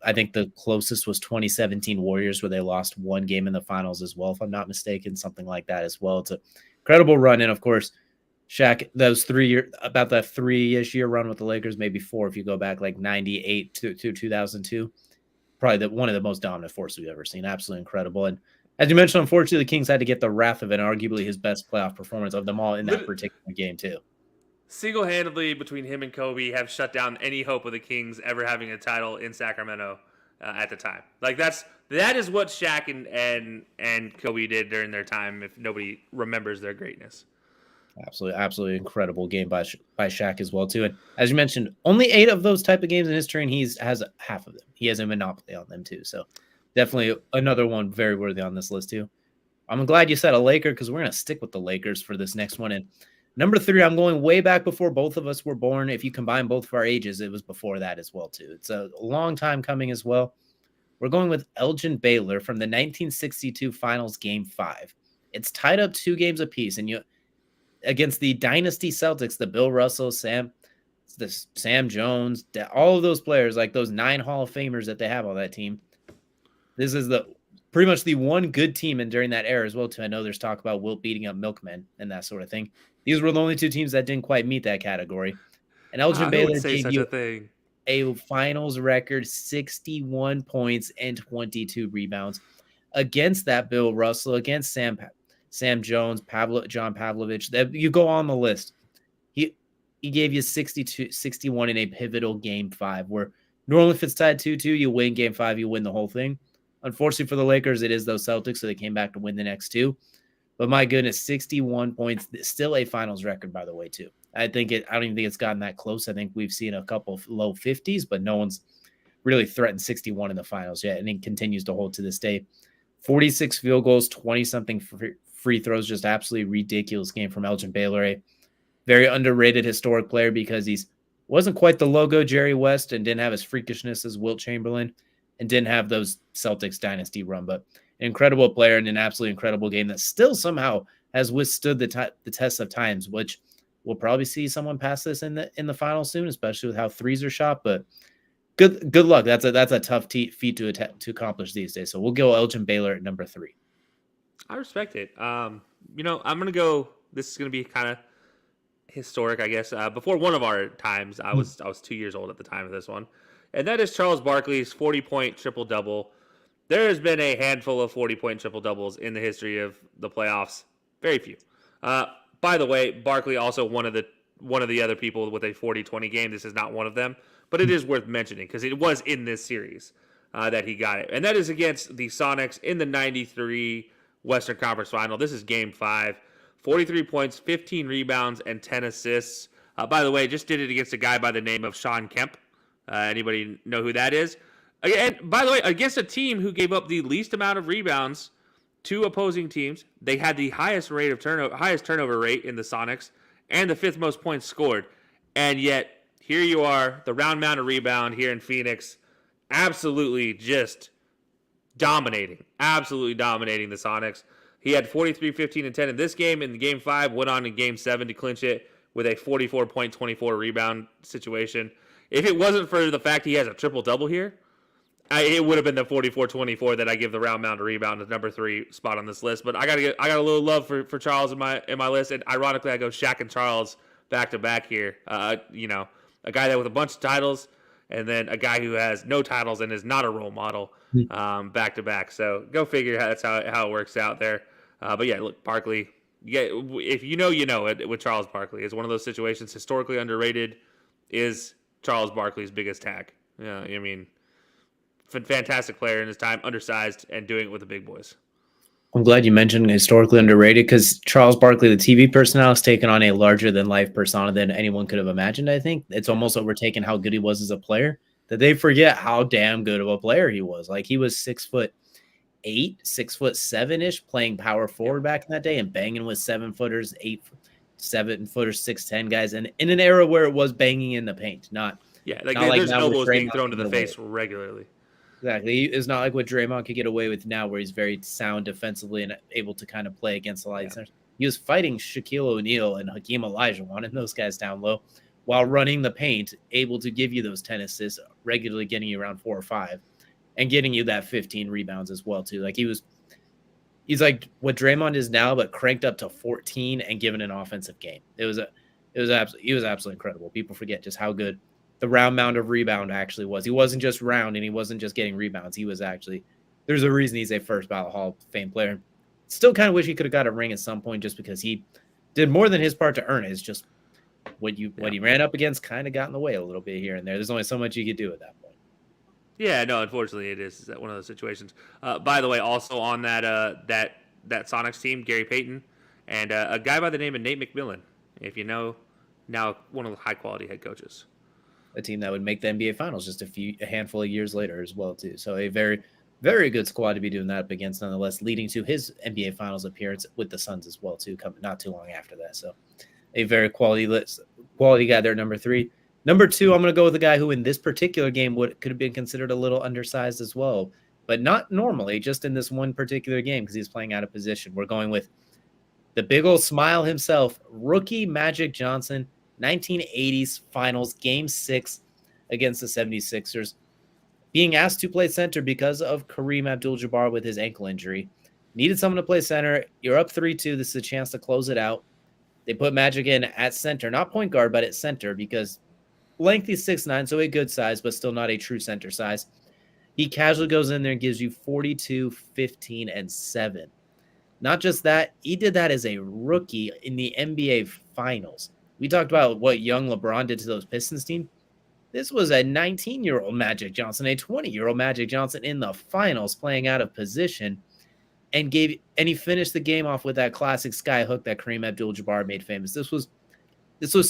I think the closest was 2017 Warriors, where they lost 1 game in the finals as well, if I'm not mistaken, something like that as well. It's an incredible run, and of course, Shaq, those 3 year, about that 3-ish year run with the Lakers, maybe 4 if you go back, like 98 to 2002. Probably one of the most dominant forces we've ever seen. Absolutely incredible. And as you mentioned, unfortunately, the Kings had to get the wrath of it, arguably his best playoff performance of them all in that particular game too.
Single-handedly, between him and Kobe, have shut down any hope of the Kings ever having a title in Sacramento at the time. Like that is what Shaq and Kobe did during their time. If nobody remembers their greatness.
Absolutely incredible game by Shaq as well too. And as you mentioned, only 8 of those type of games in history, and he has half of them. He has a monopoly on them too. So definitely another one very worthy on this list too. I'm glad you said a Laker, because we're gonna stick with the Lakers for this next one. And number 3, I'm going way back before both of us were born. If you combine both of our ages, it was before that as well too. It's a long time coming as well. We're going with Elgin Baylor from the 1962 Finals Game 5. It's tied up 2 games apiece, and against the Dynasty Celtics, the Bill Russell, Sam Jones, all of those players, like those 9 Hall of Famers that they have on that team. This is pretty much the one good team and during that era as well too. I know there's talk about Wilt beating up Milkmen and that sort of thing. These were the only 2 teams that didn't quite meet that category. And Elgin Baylor gave you a finals record 61 points and 22 rebounds against that Bill Russell, against Sam Jones, John Pavlovich. You go on the list. He gave you 61 in a pivotal game 5, where normally if it's tied 2-2, you win game 5, you win the whole thing. Unfortunately for the Lakers, it is those Celtics, so they came back to win the next 2. But my goodness, 61 points, still a finals record, by the way, too. I don't even think it's gotten that close. I think we've seen a couple of low 50s, but no one's really threatened 61 in the finals yet, and it continues to hold to this day. 46 field goals, 20-something free throws, just absolutely ridiculous game from Elgin Baylor. A very underrated historic player because wasn't quite the logo Jerry West and didn't have his freakishness as Wilt Chamberlain and didn't have those Celtics dynasty run, but an incredible player and an absolutely incredible game that still somehow has withstood the test of times, which we'll probably see someone pass this in the final soon, especially with how threes are shot. But good luck. That's a tough feat to accomplish these days. So we'll go Elgin Baylor at number 3.
I respect it. I'm going to go. This is going to be kind of historic, I guess. Before one of our times, I was 2 years old at the time of this one, and that is Charles Barkley's 40-point triple-double. There has been a handful of 40-point triple-doubles in the history of the playoffs. Very few. By the way, Barkley also one of the other people with a 40-20 game. This is not one of them, but it is worth mentioning because it was in this series that he got it, and that is against the Sonics in the '93 Western Conference Final. This is Game 5. 43 points, 15 rebounds, and 10 assists. By the way, just did it against a guy by the name of Sean Kemp. Anybody know who that is? And by the way, against a team who gave up the least amount of rebounds to opposing teams. They had the highest turnover rate in the Sonics, and the 5th most points scored. And yet, here you are, the round mound rebound here in Phoenix, absolutely just dominating the Sonics. He had 43, 15, and 10 in this game. In Game 5, went on in Game 7 to clinch it with a 44-point, 24 rebound situation. If it wasn't for the fact he has a triple-double here, it would have been the 44-24 that I give the round mound to rebound as number 3 spot on this list. But I got a little love for Charles in my list, and ironically, I go Shaq and Charles back to back here. You know, a guy that with a bunch of titles, and then a guy who has no titles and is not a role model back to back. So go figure. That's how it works out there. But yeah, look, Barkley. Yeah, if you know it with Charles Barkley. It's one of those situations historically underrated. Is Charles Barkley's biggest tag? Yeah, I mean, fantastic player in his time, undersized, and doing it with the big boys.
I'm glad you mentioned historically underrated because Charles Barkley, the TV personnel, has taken on a larger than life persona than anyone could have imagined. I think it's almost overtaken how good he was as a player that they forget how damn good of a player he was. Like he was 6'8", 6'7" playing power forward back in that day and banging with 7-footers, 7-footers, 6'10" guys, and in an era where it was banging in the paint, not
there's elbows being thrown to the face regularly.
Exactly. It's not like what Draymond could get away with now, where he's very sound defensively and able to kind of play against the light centers. He was fighting Shaquille O'Neal and Hakeem Olajuwon and those guys down low while running the paint, able to give you those 10 assists, regularly getting you around 4 or 5, and getting you that 15 rebounds as well too. Like he's like what Draymond is now, but cranked up to 14 and given an offensive game. He was absolutely incredible. People forget just how good the round mound of rebound actually was. He wasn't just round and he wasn't just getting rebounds. He was actually, there's a reason he's a first ballot Hall of Fame player. Still kind of wish he could have got a ring at some point just because he did more than his part to earn it. It's just what he ran up against kind of got in the way a little bit here and there. There's only so much you could do at that point.
Yeah, no, unfortunately it is one of those situations. By the way, also on that Sonics team, Gary Payton and a guy by the name of Nate McMillan, if you know, now one of the high quality head coaches.
A team that would make the NBA Finals just a handful of years later as well too. So a very, very good squad to be doing that up against, nonetheless, leading to his NBA Finals appearance with the Suns as well too, coming not too long after that. So a very quality guy there, number 3. Number 2, I'm going to go with a guy who in this particular game could have been considered a little undersized as well, but not normally, just in this one particular game because he's playing out of position. We're going with the big old smile himself, rookie Magic Johnson, 1980s Finals, Game 6 against the 76ers. Being asked to play center because of Kareem Abdul-Jabbar with his ankle injury. Needed someone to play center. You're up 3-2. This is a chance to close it out. They put Magic in at center, not point guard, but at center because lengthy 6'9", so a good size, but still not a true center size. He casually goes in there and gives you 42, 15, and 7. Not just that, he did that as a rookie in the NBA Finals. We talked about what young LeBron did to those Pistons team. This was a 19-year-old Magic Johnson, a 20-year-old Magic Johnson in the Finals playing out of position and he finished the game off with that classic sky hook that Kareem Abdul-Jabbar made famous. This was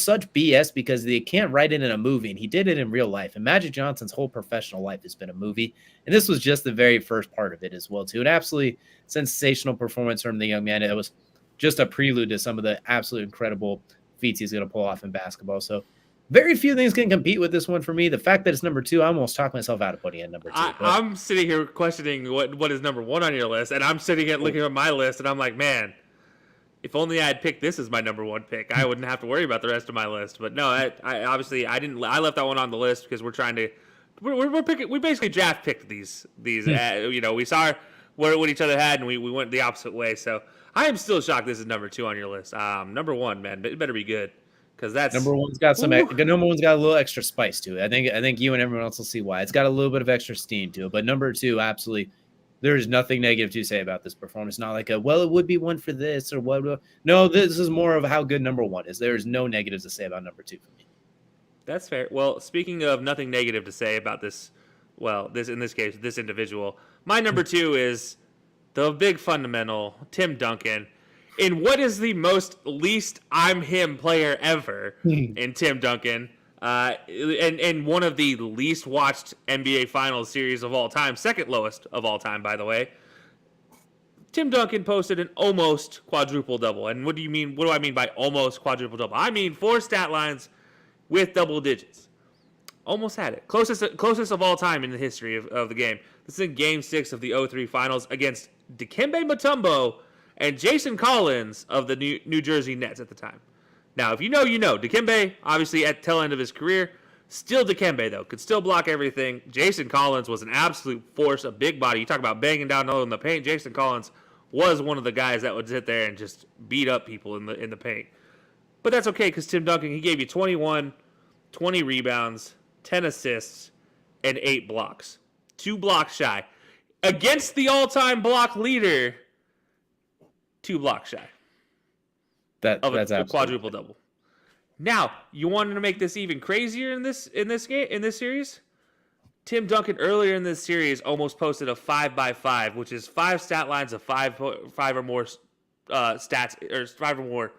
such BS because they can't write it in a movie, and he did it in real life. And Magic Johnson's whole professional life has been a movie, and this was just the very first part of it as well too. An absolutely sensational performance from the young man. It was just a prelude to some of the absolute incredible feats he's going to pull off in basketball. So very few things can compete with this one for me. The fact that it's number 2, I almost talked myself out of putting it in number 2.
I'm sitting here questioning what is number 1 on your list, and I'm sitting here looking at my list, and I'm like, man, if only I had picked this as my number 1 pick, I wouldn't have to worry about the rest of my list. But no, I obviously I didn't. I left that one on the list because we're trying to. We're picking. We basically draft picked these. We saw what each other had, and we went the opposite way. So I am still shocked this is number 2 on your list. Number 1, man, it better be good. Because that's
number 1's got number 1's got a little extra spice to it. I think you and everyone else will see why. It's got a little bit of extra steam to it. But number 2, absolutely, there's nothing negative to say about this performance. Not like it would be one for this or what. No, this is more of how good number 1 is. There's no negatives to say about number 2 for me.
That's fair. Well, speaking of nothing negative to say about this in this case, this individual, my number 2 is the big fundamental, Tim Duncan. In what is the most least I'm him player ever in Tim Duncan, and one of the least watched NBA Finals series of all time, second lowest of all time, by the way. Tim Duncan posted an almost quadruple double. And what do I mean by almost quadruple double? I mean 4 stat lines with double digits. Almost had it. Closest of all time in the history of the game. This is in Game 6 of the 03 Finals against Dikembe Mutombo and Jason Collins of the New Jersey Nets at the time. Now, if you know, you know. Dikembe, obviously at tail end of his career, Still Dikembe, though. Could still block everything. Jason Collins was an absolute force, a big body. You talk about banging down in the paint. Jason Collins was one of the guys that would sit there and just beat up people in the paint. But that's okay because Tim Duncan, he gave you 21, 20 rebounds, 10 assists, and 8 blocks. 2 blocks shy. Against the all-time block leader, 2 blocks shy.
That's
a quadruple double. Now, you wanted to make this even crazier in this series? Tim Duncan earlier in this series almost posted a 5x5, which is 5 stat lines of five or more stats, or 5 or more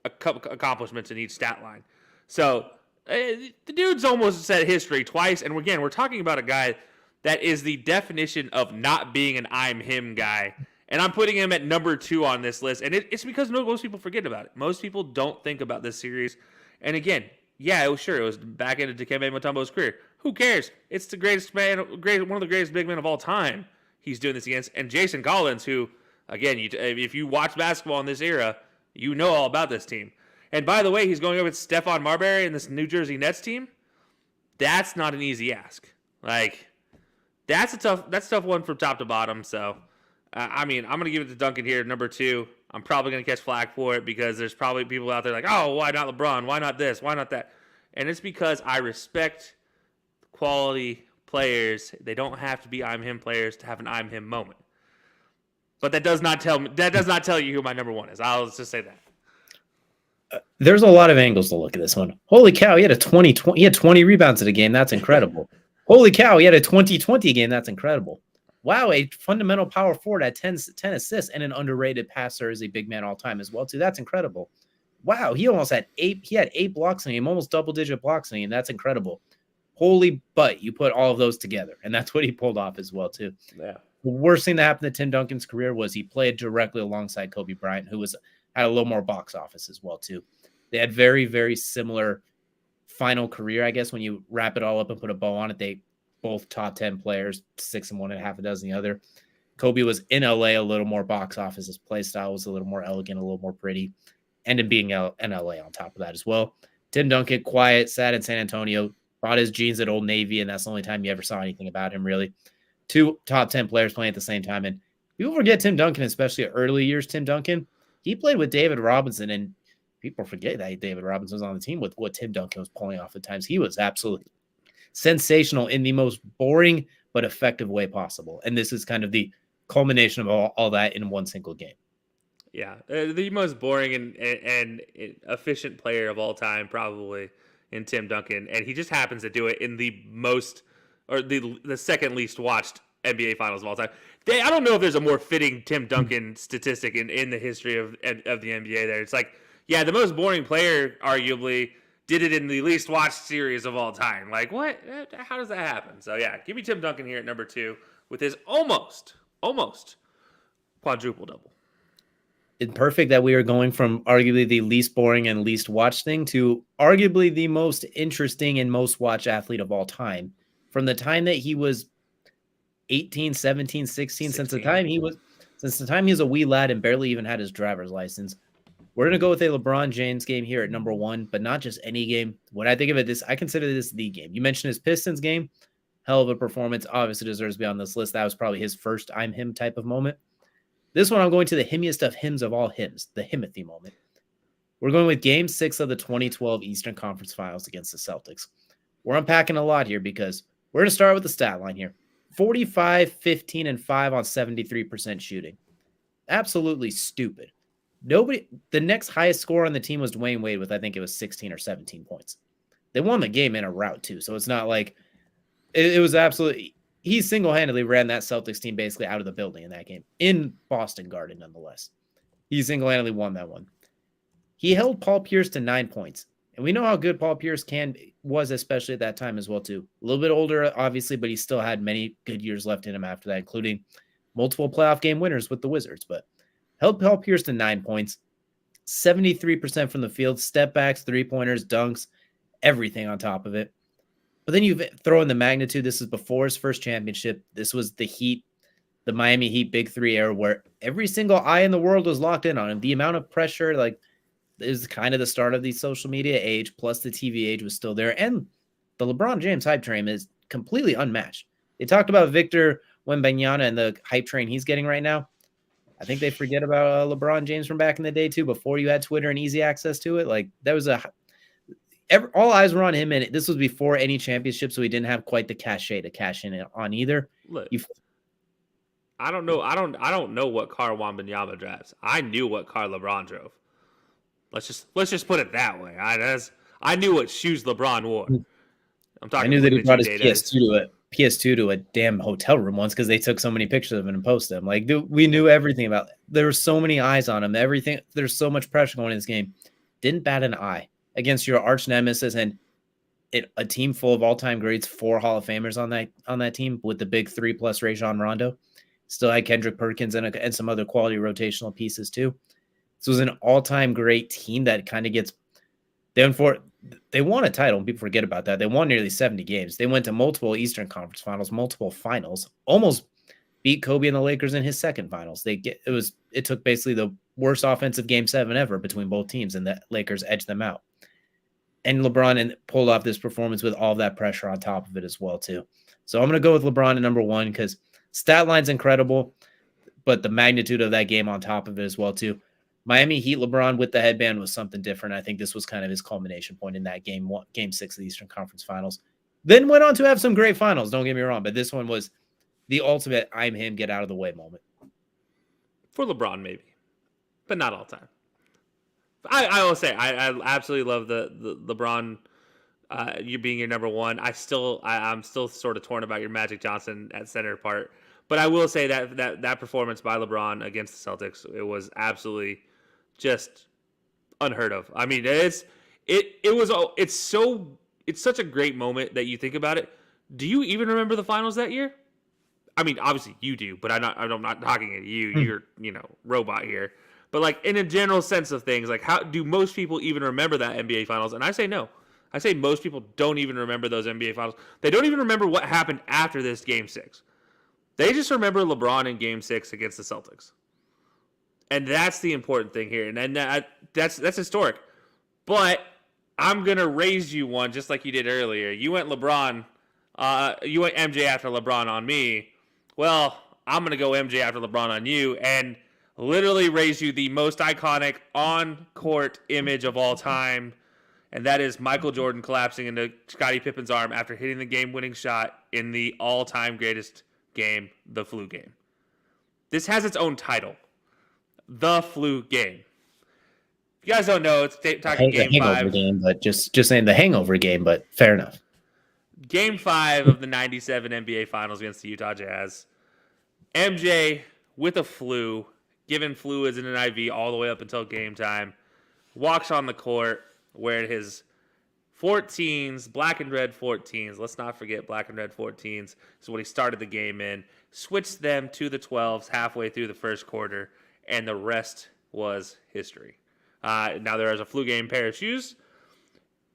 accomplishments in each stat line. So the dude's almost set history twice, and again, we're talking about a guy that is the definition of not being an I'm him guy. And I'm putting him at number 2 on this list, and it's because most people forget about it. Most people don't think about this series. And again, yeah, it was back into Dikembe Mutombo's career. Who cares? It's the greatest man, one of the greatest big men of all time. He's doing this against, and Jason Collins, who, again, if you watch basketball in this era, you know all about this team. And by the way, he's going up with Stephon Marbury and this New Jersey Nets team. That's not an easy ask. Like, that's a tough one from top to bottom. So, I'm going to give it to Duncan here, number 2. I'm probably going to catch flack for it because there's probably people out there like, oh, why not LeBron? Why not this? Why not that? And it's because I respect quality players. They don't have to be I'm him players to have an I'm him moment. But that does not tell you who my number 1 is. I'll just say that.
There's a lot of angles to look at this one. Holy cow, he had 20 rebounds in a game. That's incredible. Holy cow, he had a 20-20 game. That's incredible. Wow, a fundamental power forward at 10 assists and an underrated passer as a big man all time as well, too. That's incredible. Wow, he almost had 8. He had 8 blocks in a game, almost double-digit blocks in a game. That's incredible. Holy butt, you put all of those together, and that's what he pulled off as well, too.
Yeah.
The worst thing that happened to Tim Duncan's career was he played directly alongside Kobe Bryant, who had a little more box office as well, too. They had very, very similar final career, I guess, when you wrap it all up and put a bow on it. They both top 10 players, 6 in one and half a dozen the other. Kobe was in LA, a little more box office. His play style was a little more elegant, a little more pretty, and in being in LA on top of that as well. Tim Duncan, quiet, sad in San Antonio, bought his jeans at Old Navy, and that's the only time you ever saw anything about him, really. 2 top 10 players playing at the same time. And people forget Tim Duncan, especially early years Tim Duncan. He played with David Robinson, and people forget that David Robinson was on the team with what Tim Duncan was pulling off at times. He was absolutely sensational in the most boring but effective way possible. And this is kind of the culmination of all that in one single game.
Yeah, the most boring and efficient player of all time, probably, in Tim Duncan. And he just happens to do it in the most, or the second least watched NBA Finals of all time. I don't know if there's a more fitting Tim Duncan statistic in the history of the NBA there. It's like, yeah, the most boring player, arguably, did it in the least watched series of all time. Like, what? How does that happen? So, yeah, give me Tim Duncan here at number 2 with his almost quadruple double.
It's perfect that we are going from arguably the least boring and least watched thing to arguably the most interesting and most watched athlete of all time. From the time that he was 18, 17, 16, since the time he was a wee lad and barely even had his driver's license. We're going to go with a LeBron James game here at number 1, but not just any game. When I think of it, I consider this the game. You mentioned his Pistons game. Hell of a performance. Obviously deserves to be on this list. That was probably his first I'm him type of moment. This one, I'm going to the hymniest of hymns of all hymns, the Himothy moment. We're going with Game 6 of the 2012 Eastern Conference Finals against the Celtics. We're unpacking a lot here because we're going to start with the stat line here. 45, 15, and 5 on 73% shooting. Absolutely stupid. The next highest score on the team was Dwayne Wade with, I think it was 16 or 17 points. They won the game in a rout too. So it's not like it was absolutely, he single-handedly ran that Celtics team basically out of the building in that game in Boston Garden, nonetheless. He single-handedly won that one. He held Paul Pierce to 9 points. And we know how good Paul Pierce was, especially at that time as well, too. A little bit older, obviously, but he still had many good years left in him after that, including multiple playoff game winners with the Wizards. But held Paul Pierce to 9 points, 73% from the field, step backs, three-pointers, dunks, everything on top of it. But then you throw in the magnitude. This is before his first championship. This was the Heat, the Miami Heat Big Three era, where every single eye in the world was locked in on him. The amount of pressure, like, it was kind of the start of the social media age, plus the TV age was still there. And the LeBron James hype train is completely unmatched. They talked about Victor Wembanyama and the hype train he's getting right now. I think they forget about LeBron James from back in the day too, before you had Twitter and easy access to it. Like there was all eyes were on him, and this was before any championship, so he didn't have quite the cachet to cash in on either.
Look, I don't know. I don't know what car Wembanyama drives. I knew what car LeBron drove. Let's just put it that way. I knew what shoes LeBron wore.
I knew that he brought his PS2 to a damn hotel room once because they took so many pictures of him and posted them. Like, dude, we knew everything about it. There were so many eyes on him. Everything. There's so much pressure going in this game. Didn't bat an eye against your arch nemesis and a team full of all-time greats, 4 Hall of Famers on that team with the big 3+ Rajon Rondo. Still had Kendrick Perkins and some other quality rotational pieces too. This was an all-time great team that kind of gets they won a title, and people forget about that. They won nearly 70 games. They went to multiple Eastern Conference Finals, multiple finals, almost beat Kobe and the Lakers in his second finals. It took basically the worst offensive game 7 ever between both teams, and the Lakers edged them out. And LeBron pulled off this performance with all that pressure on top of it as well too. So I'm going to go with LeBron at number 1 because stat line's incredible, but the magnitude of that game on top of it as well too. Miami Heat LeBron with the headband was something different. I think this was kind of his culmination point in that game 6 of the Eastern Conference Finals. Then went on to have some great finals, don't get me wrong, but this one was the ultimate I'm him, get out of the way moment.
For LeBron, maybe, but not all time. I will say I absolutely love the LeBron you being your number 1. I'm still sort of torn about your Magic Johnson at center part, but I will say that performance by LeBron against the Celtics, it was absolutely just unheard of. I mean, it's such a great moment that you think about it. Do you even remember the finals that year? I mean, obviously you do, but I'm not talking at you. You're robot here. But like in a general sense of things, like how do most people even remember that NBA finals? And I say no. I say most people don't even remember those NBA finals. They don't even remember what happened after this game 6. They just remember LeBron in game 6 against the Celtics. And that's the important thing here. And that's historic. But I'm going to raise you one just like you did earlier. You went LeBron. You went MJ after LeBron on me. Well, I'm going to go MJ after LeBron on you and literally raise you the most iconic on-court image of all time. And that is Michael Jordan collapsing into Scottie Pippen's arm after hitting the game-winning shot in the all-time greatest game, the flu game. This has its own title, the flu game. If you guys don't know, it's talking game 5.
Game, but just saying the hangover game, but fair enough.
Game 5 of the 97 NBA Finals against the Utah Jazz. MJ with a flu, given fluids in an IV all the way up until game time, walks on the court wearing his 14s, black and red 14s. Let's not forget black and red 14s. So what he started the game in, switched them to the 12s halfway through the first quarter, and the rest was history. Now there is a flu game pair of shoes.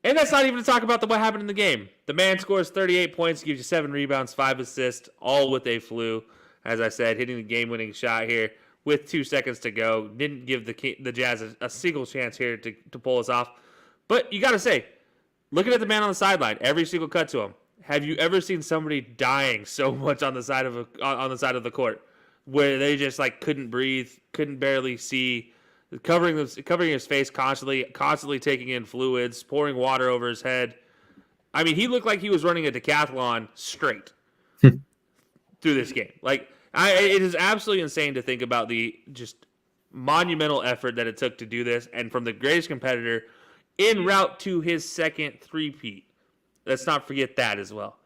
And that's not even to talk about what happened in the game. The man scores 38 points, gives you 7 rebounds, 5 assists, all with a flu. As I said, hitting the game-winning shot here with 2 seconds to go. Didn't give the Jazz a single chance here to pull us off. But you got to say, looking at the man on the sideline, every single cut to him, have you ever seen somebody dying so much on the side of the court where they just like couldn't breathe, couldn't barely see, covering his face constantly taking in fluids, pouring water over his head? I mean, he looked like he was running a decathlon straight through this game. Like, it is absolutely insane to think about the just monumental effort that it took to do this, and from the greatest competitor en route to his second three-peat. Let's not forget that as well.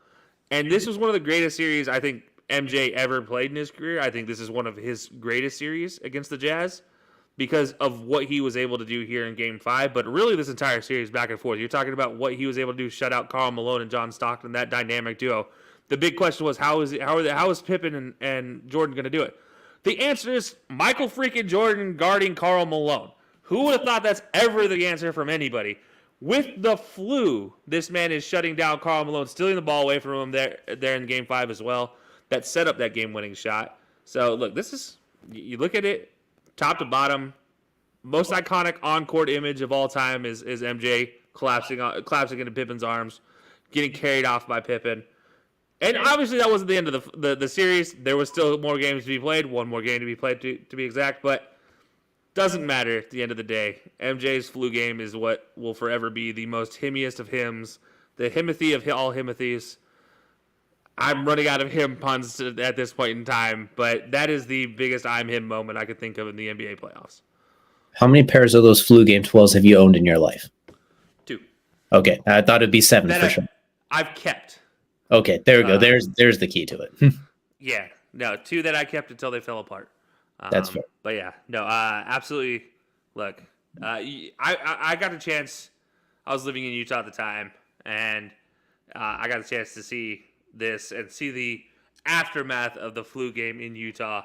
And this was one of the greatest series I think MJ ever played in his career. I think this is one of his greatest series against the Jazz because of what he was able to do here in Game 5. But really this entire series back and forth. You're talking about what he was able to do, shut out Karl Malone and John Stockton, that dynamic duo. The big question was how is Pippen and Jordan going to do it? The answer is Michael freaking Jordan guarding Karl Malone. Who would have thought that's ever the answer from anybody? With the flu, this man is shutting down Karl Malone, stealing the ball away from him there in Game 5 as well. That set up that game-winning shot. So, look, this is, you look at it, top to bottom, most iconic on-court image of all time is MJ collapsing into Pippen's arms. getting carried off by Pippen. And obviously that wasn't the end of the series. There was still more games to be played, one more game to be played to be exact, but doesn't matter at the end of the day. MJ's flu game is what will forever be the most himmiest of hymns, the himothy of all himothies. I'm running out of him puns at this point in time, but that is the biggest I'm him moment I could think of in the NBA playoffs.
How many pairs of those flu game 12s have you owned in your life?
2.
Okay, I thought it'd be 7
that
for sure.
I've kept.
Okay, there we go. There's the key to it.
Yeah, no, 2 that I kept until they fell apart.
That's fair.
But yeah, no, absolutely. Look, I got a chance. I was living in Utah at the time, and I got a chance to see this and see the aftermath of the flu game in Utah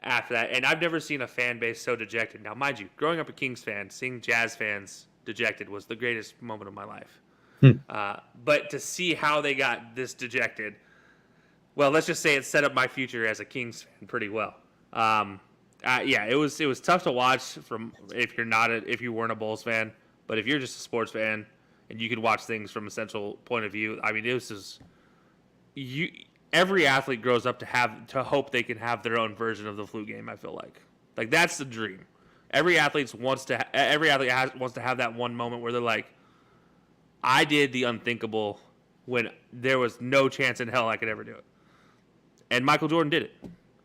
after that. And I've never seen a fan base so dejected. Now, mind you, growing up a Kings fan, seeing Jazz fans dejected was the greatest moment of my life. But to see how they got this dejected, well, let's just say it set up my future as a Kings fan pretty well. Yeah, it was tough to watch from if you weren't a Bulls fan, but if you're just a sports fan and you could watch things from a central point of view, I mean, every athlete grows up to hope they can have their own version of the flu game. I feel like that's the dream. Every athlete wants to have that one moment where they're like, I did the unthinkable when there was no chance in hell I could ever do it. And Michael Jordan did it.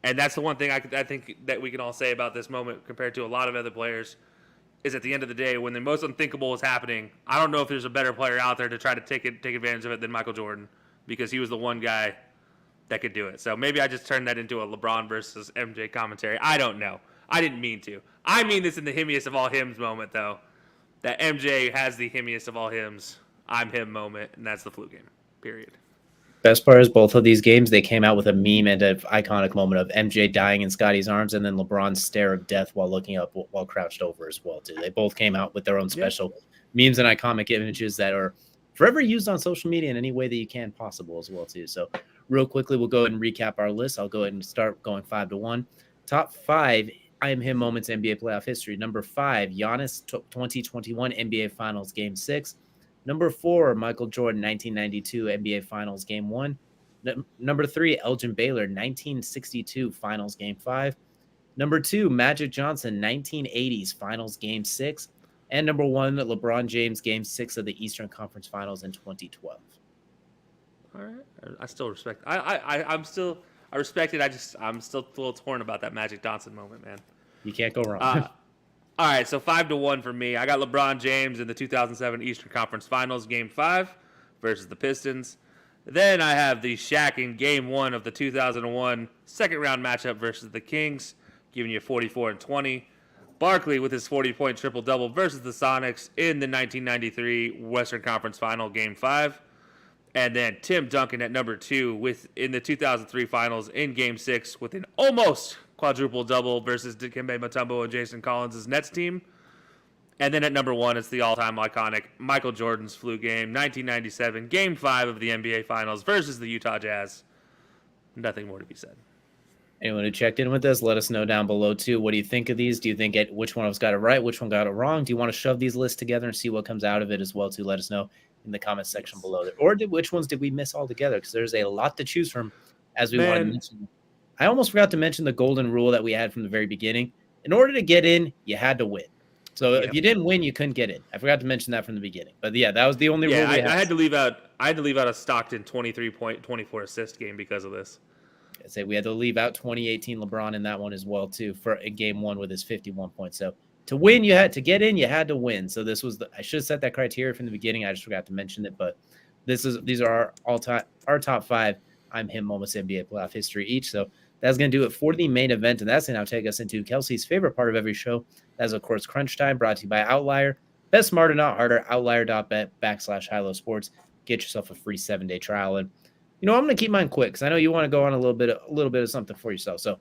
And that's the one thing I think that we can all say about this moment compared to a lot of other players is at the end of the day, when the most unthinkable is happening, I don't know if there's a better player out there to try to take advantage of it than Michael Jordan, because he was the one guy that could do it. So maybe I just turned that into a LeBron versus MJ commentary. I don't know. I didn't mean to. I mean this in the himmiest of all hymns moment, though, that MJ has the himmiest of all hymns, I'm him moment, and that's the flu game, period.
Best part is both of these games, they came out with a meme and an iconic moment of MJ dying in Scotty's arms and then LeBron's stare of death while looking up while crouched over as well, too. They both came out with their own special memes and iconic images that are forever used on social media in any way that you can possible as well, too. So real quickly, we'll go ahead and recap our list. I'll go ahead and start going 5-1. Top 5 I am him moments NBA playoff history. Number 5, Giannis 2021 NBA Finals Game 6. Number 4, Michael Jordan 1992 NBA Finals Game 1. Number 3, Elgin Baylor 1962 Finals Game 5. Number 2, Magic Johnson 1980s Finals Game 6. And number 1, LeBron James Game 6 of the Eastern Conference Finals in 2012.
All right, I still respect. I respect it. I'm still a little torn about that Magic Johnson moment, man.
You can't go wrong.
All right, so 5-1 for me. I got LeBron James in the 2007 Eastern Conference Finals Game 5 versus the Pistons. Then I have the Shaq in Game 1 of the 2001 second-round matchup versus the Kings, giving you 44-20. Barkley with his 40-point triple-double versus the Sonics in the 1993 Western Conference Final Game 5. And then Tim Duncan at number 2 in the 2003 Finals in Game 6 with an almost quadruple-double versus Dikembe Mutombo and Jason Collins' Nets team. And then at number 1, it's the all-time iconic Michael Jordan's flu game, 1997, Game 5 of the NBA Finals versus the Utah Jazz. Nothing more to be said.
Anyone who checked in with us, let us know down below, too. What do you think of these? Do you think which one of us got it right, which one got it wrong? Do you want to shove these lists together and see what comes out of it as well, too? Let us know in the comment section below. Or which ones did we miss altogether? Because there's a lot to choose from, as we want to mention. I almost forgot to mention the golden rule that we had from the very beginning. In order to get in, you had to win. So if you didn't win, you couldn't get in. I forgot to mention that from the beginning. But yeah, that was the only rule.
I had to leave out. I had to leave out a Stockton 23-point, 24-assist game because of this.
I say we had to leave out 2018 LeBron in that one as well too for in Game 1 with his 51 points. So to win, you had to get in. You had to win. So this was I should have set that criteria from the beginning. I just forgot to mention it. But these are our top 5 I'm him moments NBA playoff history each. So that's going to do it for the main event, and that's going to now take us into Kelcey's favorite part of every show. That's, of course, Crunch Time, brought to you by Outlier. Bet smarter, not harder. Outlier.bet /HighLowSports. Get yourself a free 7-day trial. And, I'm going to keep mine quick because I know you want to go on a little bit of something for yourself. So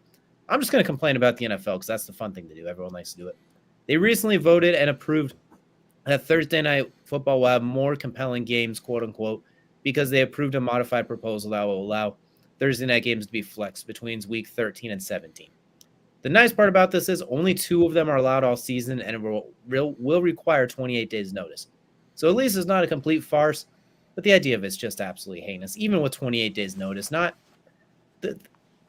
I'm just going to complain about the NFL because that's the fun thing to do. Everyone likes to do it. They recently voted and approved that Thursday Night Football will have more compelling games, quote unquote, because they approved a modified proposal that will allow Thursday night games to be flexed between week 13 and 17. The nice part about this is only 2 of them are allowed all season, and it will require 28 days notice. So at least it's not a complete farce. But the idea of it's just absolutely heinous, even with 28 days notice.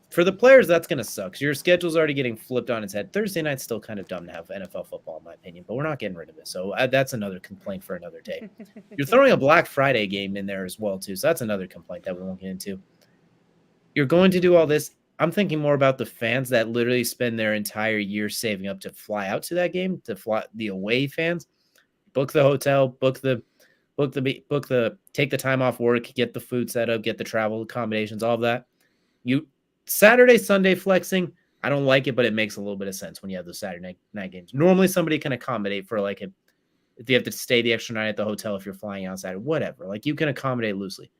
For the players, that's going to suck. Your schedule's already getting flipped on its head. Thursday night's still kind of dumb to have NFL football, in my opinion, but we're not getting rid of it. So that's another complaint for another day. You're throwing a Black Friday game in there as well, too. So that's another complaint that we won't get into. You're going to do all this. I'm thinking more about the fans that literally spend their entire year saving up to fly out to that game, to fly the away fans, book the hotel, take the time off work, get the food set up, get the travel accommodations, all of that. Saturday, Sunday flexing, I don't like it, but it makes a little bit of sense when you have those Saturday night games. Normally, somebody can accommodate for if you have to stay the extra night at the hotel if you're flying outside, whatever. Like, you can accommodate loosely.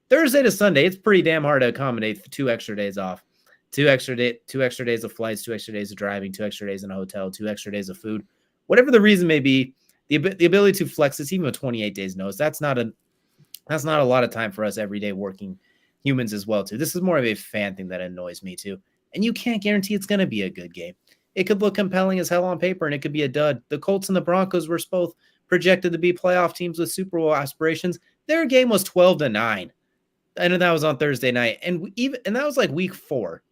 Thursday to Sunday, it's pretty damn hard to accommodate 2 extra days off, 2 extra days of flights, 2 extra days of driving, 2 extra days in a hotel, 2 extra days of food, whatever the reason may be. The ability to flex this, even with 28 days notice, that's not a lot of time for us everyday working humans as well, too. This is more of a fan thing that annoys me, too. And you can't guarantee it's going to be a good game. It could look compelling as hell on paper, and it could be a dud. The Colts and the Broncos were both projected to be playoff teams with Super Bowl aspirations. Their game was 12-9, and that was on Thursday night. And that was like week 4.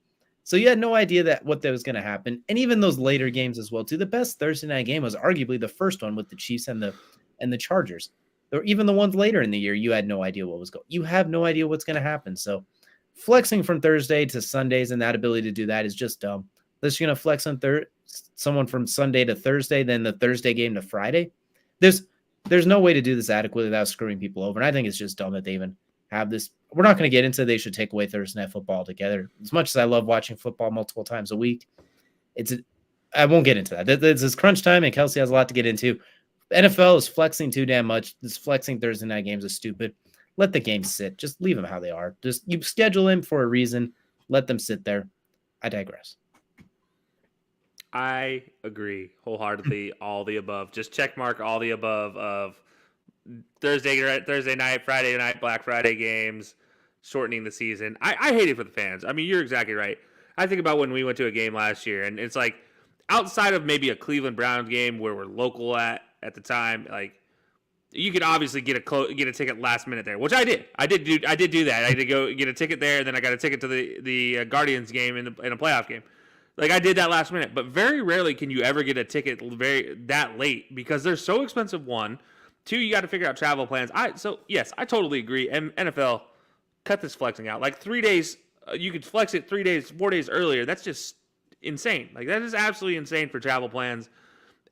So you had no idea what was going to happen. And even those later games as well, too. The best Thursday night game was arguably the first one with the Chiefs and the Chargers. Or even the ones later in the year, you had no idea what was going. You have no idea what's going to happen. So flexing from Thursday to Sundays and that ability to do that is just dumb. Unless you're going to flex on someone from Sunday to Thursday, then the Thursday game to Friday. There's no way to do this adequately without screwing people over. And I think it's just dumb that they even have this. We're not going to get into they should take away Thursday night football altogether. As much as I love watching football multiple times a week, I won't get into that. This is crunch time, and Kelcey has a lot to get into. NFL is flexing too damn much. This flexing Thursday night games is stupid. Let the games sit. Just leave them how they are. Just you schedule them for a reason. Let them sit there. I digress.
I agree wholeheartedly. All the above. Just check mark all the above of Thursday night, Friday night, Black Friday games, shortening the season. I hate it for the fans. I mean, you're exactly right. I think about when we went to a game last year, and it's like outside of maybe a Cleveland Browns game where we're local at the time, like you could obviously get a ticket last minute there, which I did. I did do that. I had to go get a ticket there, and then I got a ticket to the Guardians game in a playoff game. Like I did that last minute, but very rarely can you ever get a ticket that late because they're so expensive. 1, 2, you got to figure out travel plans. Yes, I totally agree. And NFL, cut this flexing out. Like 3 days, you could flex it 3 days, 4 days earlier. That's just insane. Like that is absolutely insane for travel plans.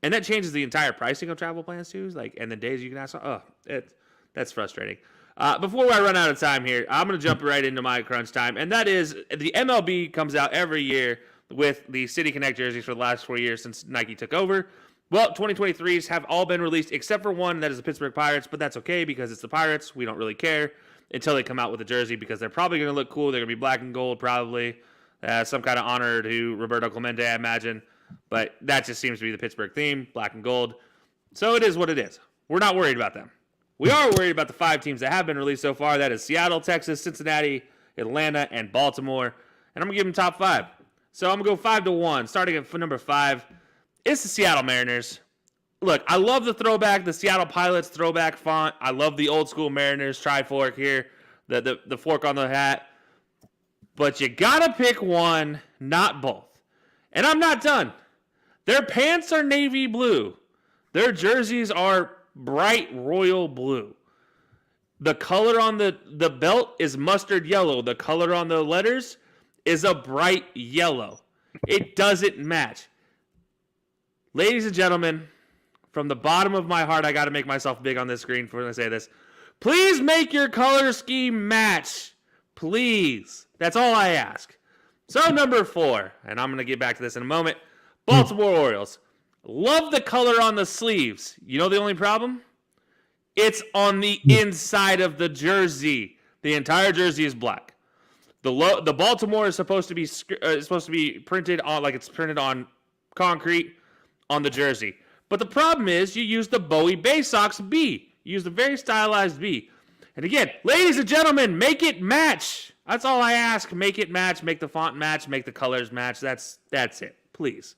And that changes the entire pricing of travel plans too. Like, and the days you can ask. That's frustrating. Before I run out of time here, I'm going to jump right into my crunch time, and that is the MLB comes out every year with the City Connect jerseys for the last 4 years since Nike took over. Well, 2023s have all been released except for one, that is the Pittsburgh Pirates, but that's okay because it's the Pirates. We don't really care until they come out with a jersey because they're probably going to look cool. They're going to be black and gold probably. Some kind of honor to Roberto Clemente, I imagine. But that just seems to be the Pittsburgh theme, black and gold. So it is what it is. We're not worried about them. We are worried about the 5 teams that have been released so far. That is Seattle, Texas, Cincinnati, Atlanta, and Baltimore. And I'm going to give them top 5. So I'm going to go 5-1. Starting at number 5, it's the Seattle Mariners. Look, I love the throwback, the Seattle Pilots throwback font. I love the old school Mariners trifork here, the fork on the hat. But you got to pick one, not both. And I'm not done. Their pants are navy blue. Their jerseys are bright royal blue. The color on the belt is mustard yellow. The color on the letters is a bright yellow. It doesn't match. Ladies and gentlemen, from the bottom of my heart, I got to make myself big on this screen before I say this. Please make your color scheme match. Please. That's all I ask. So number 4, and I'm going to get back to this in a moment, Baltimore Orioles. Love the color on the sleeves. You know the only problem? It's on the inside of the jersey. The entire jersey is black. The Baltimore is supposed to be printed on like it's printed on concrete on the jersey. But the problem is you use the Bowie Bay Sox B. You use the very stylized B. And again, ladies and gentlemen, make it match. That's all I ask. Make it match. Make the font match. Make the colors match. That's it. Please.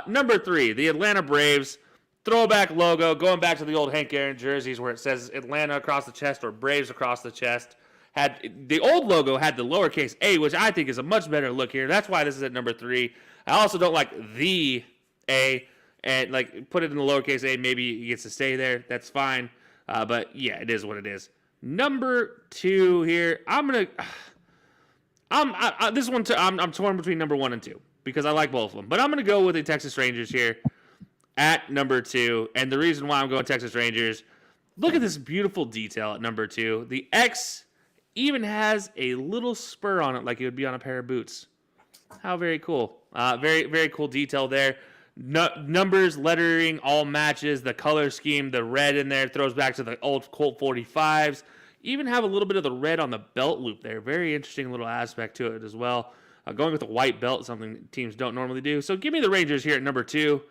Number 3, the Atlanta Braves. throwback logo, going back to the old Hank Aaron jerseys where it says Atlanta across the chest or Braves across the chest. The old logo had the lowercase a, which I think is a much better look here. That's why this is at number 3. I also don't like the A, and like put it in the lowercase a. Maybe it gets to stay there. That's fine. But yeah, it is what it is. Number 2 here. I'm torn between number 1 and 2 because I like both of them. But I'm gonna go with the Texas Rangers here at number 2. And the reason why I'm going Texas Rangers, look at this beautiful detail at number 2. The X even has a little spur on it like it would be on a pair of boots. How very cool. Very, very cool detail there. Numbers, lettering, all matches. The color scheme, the red in there throws back to the old Colt 45s. Even have a little bit of the red on the belt loop there. Very interesting little aspect to it as well. Going with a white belt, something teams don't normally do. So give me the Rangers here at number 2.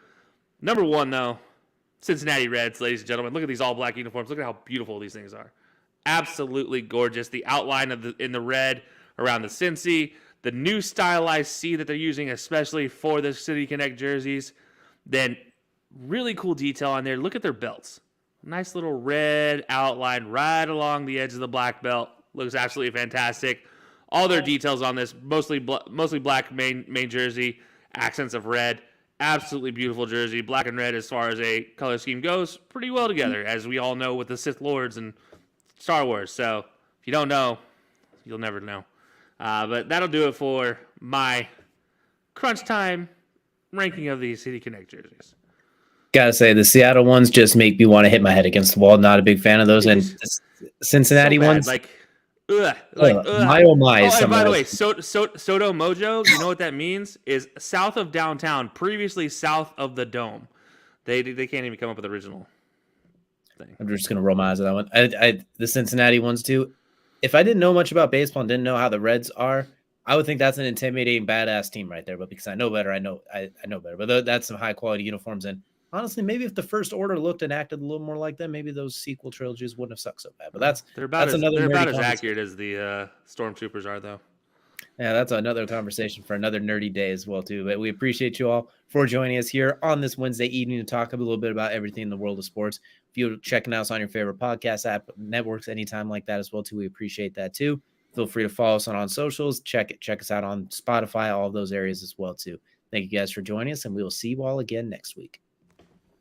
Number 1, though, Cincinnati Reds, ladies and gentlemen. Look at these all-black uniforms. Look at how beautiful these things are. Absolutely gorgeous. The outline in the red around the Cincy. The new stylized C that they're using, especially for the City Connect jerseys. Then really cool detail on there. Look at their belts. Nice little red outline right along the edge of the black belt. Looks absolutely fantastic. All their details on this, mostly black main jersey, accents of red. Absolutely beautiful jersey. Black and red as far as a color scheme goes, pretty well together, as we all know with the Sith Lords and Star Wars. So if you don't know, you'll never know. But that'll do it for my crunch time ranking of the City Connect jerseys.
Gotta say, the Seattle ones just make me want to hit my head against the wall. Not a big fan of those. And the Cincinnati ones,
my
oh my.
And by the way, Soto Mojo, you know what that means? Is south of downtown, previously south of the Dome. They can't even come up with the original thing.
I'm just gonna roll my eyes at that one. The Cincinnati ones too. If I didn't know much about baseball and didn't know how the Reds are, I would think that's an intimidating, badass team right there. But because I know better, I know better. But that's some high quality uniforms. And honestly, maybe if the First Order looked and acted a little more like them, maybe those sequel trilogies wouldn't have sucked so bad. But they're about as
accurate as the Stormtroopers are, though.
Yeah, that's another conversation for another nerdy day as well, too. But we appreciate you all for joining us here on this Wednesday evening to talk a little bit about everything in the world of sports. If you're checking us on your favorite podcast app, networks, anytime like that as well, too, we appreciate that, too. Feel free to follow us on socials. Check us out on Spotify, all of those areas as well, too. Thank you guys for joining us, and we will see you all again next week.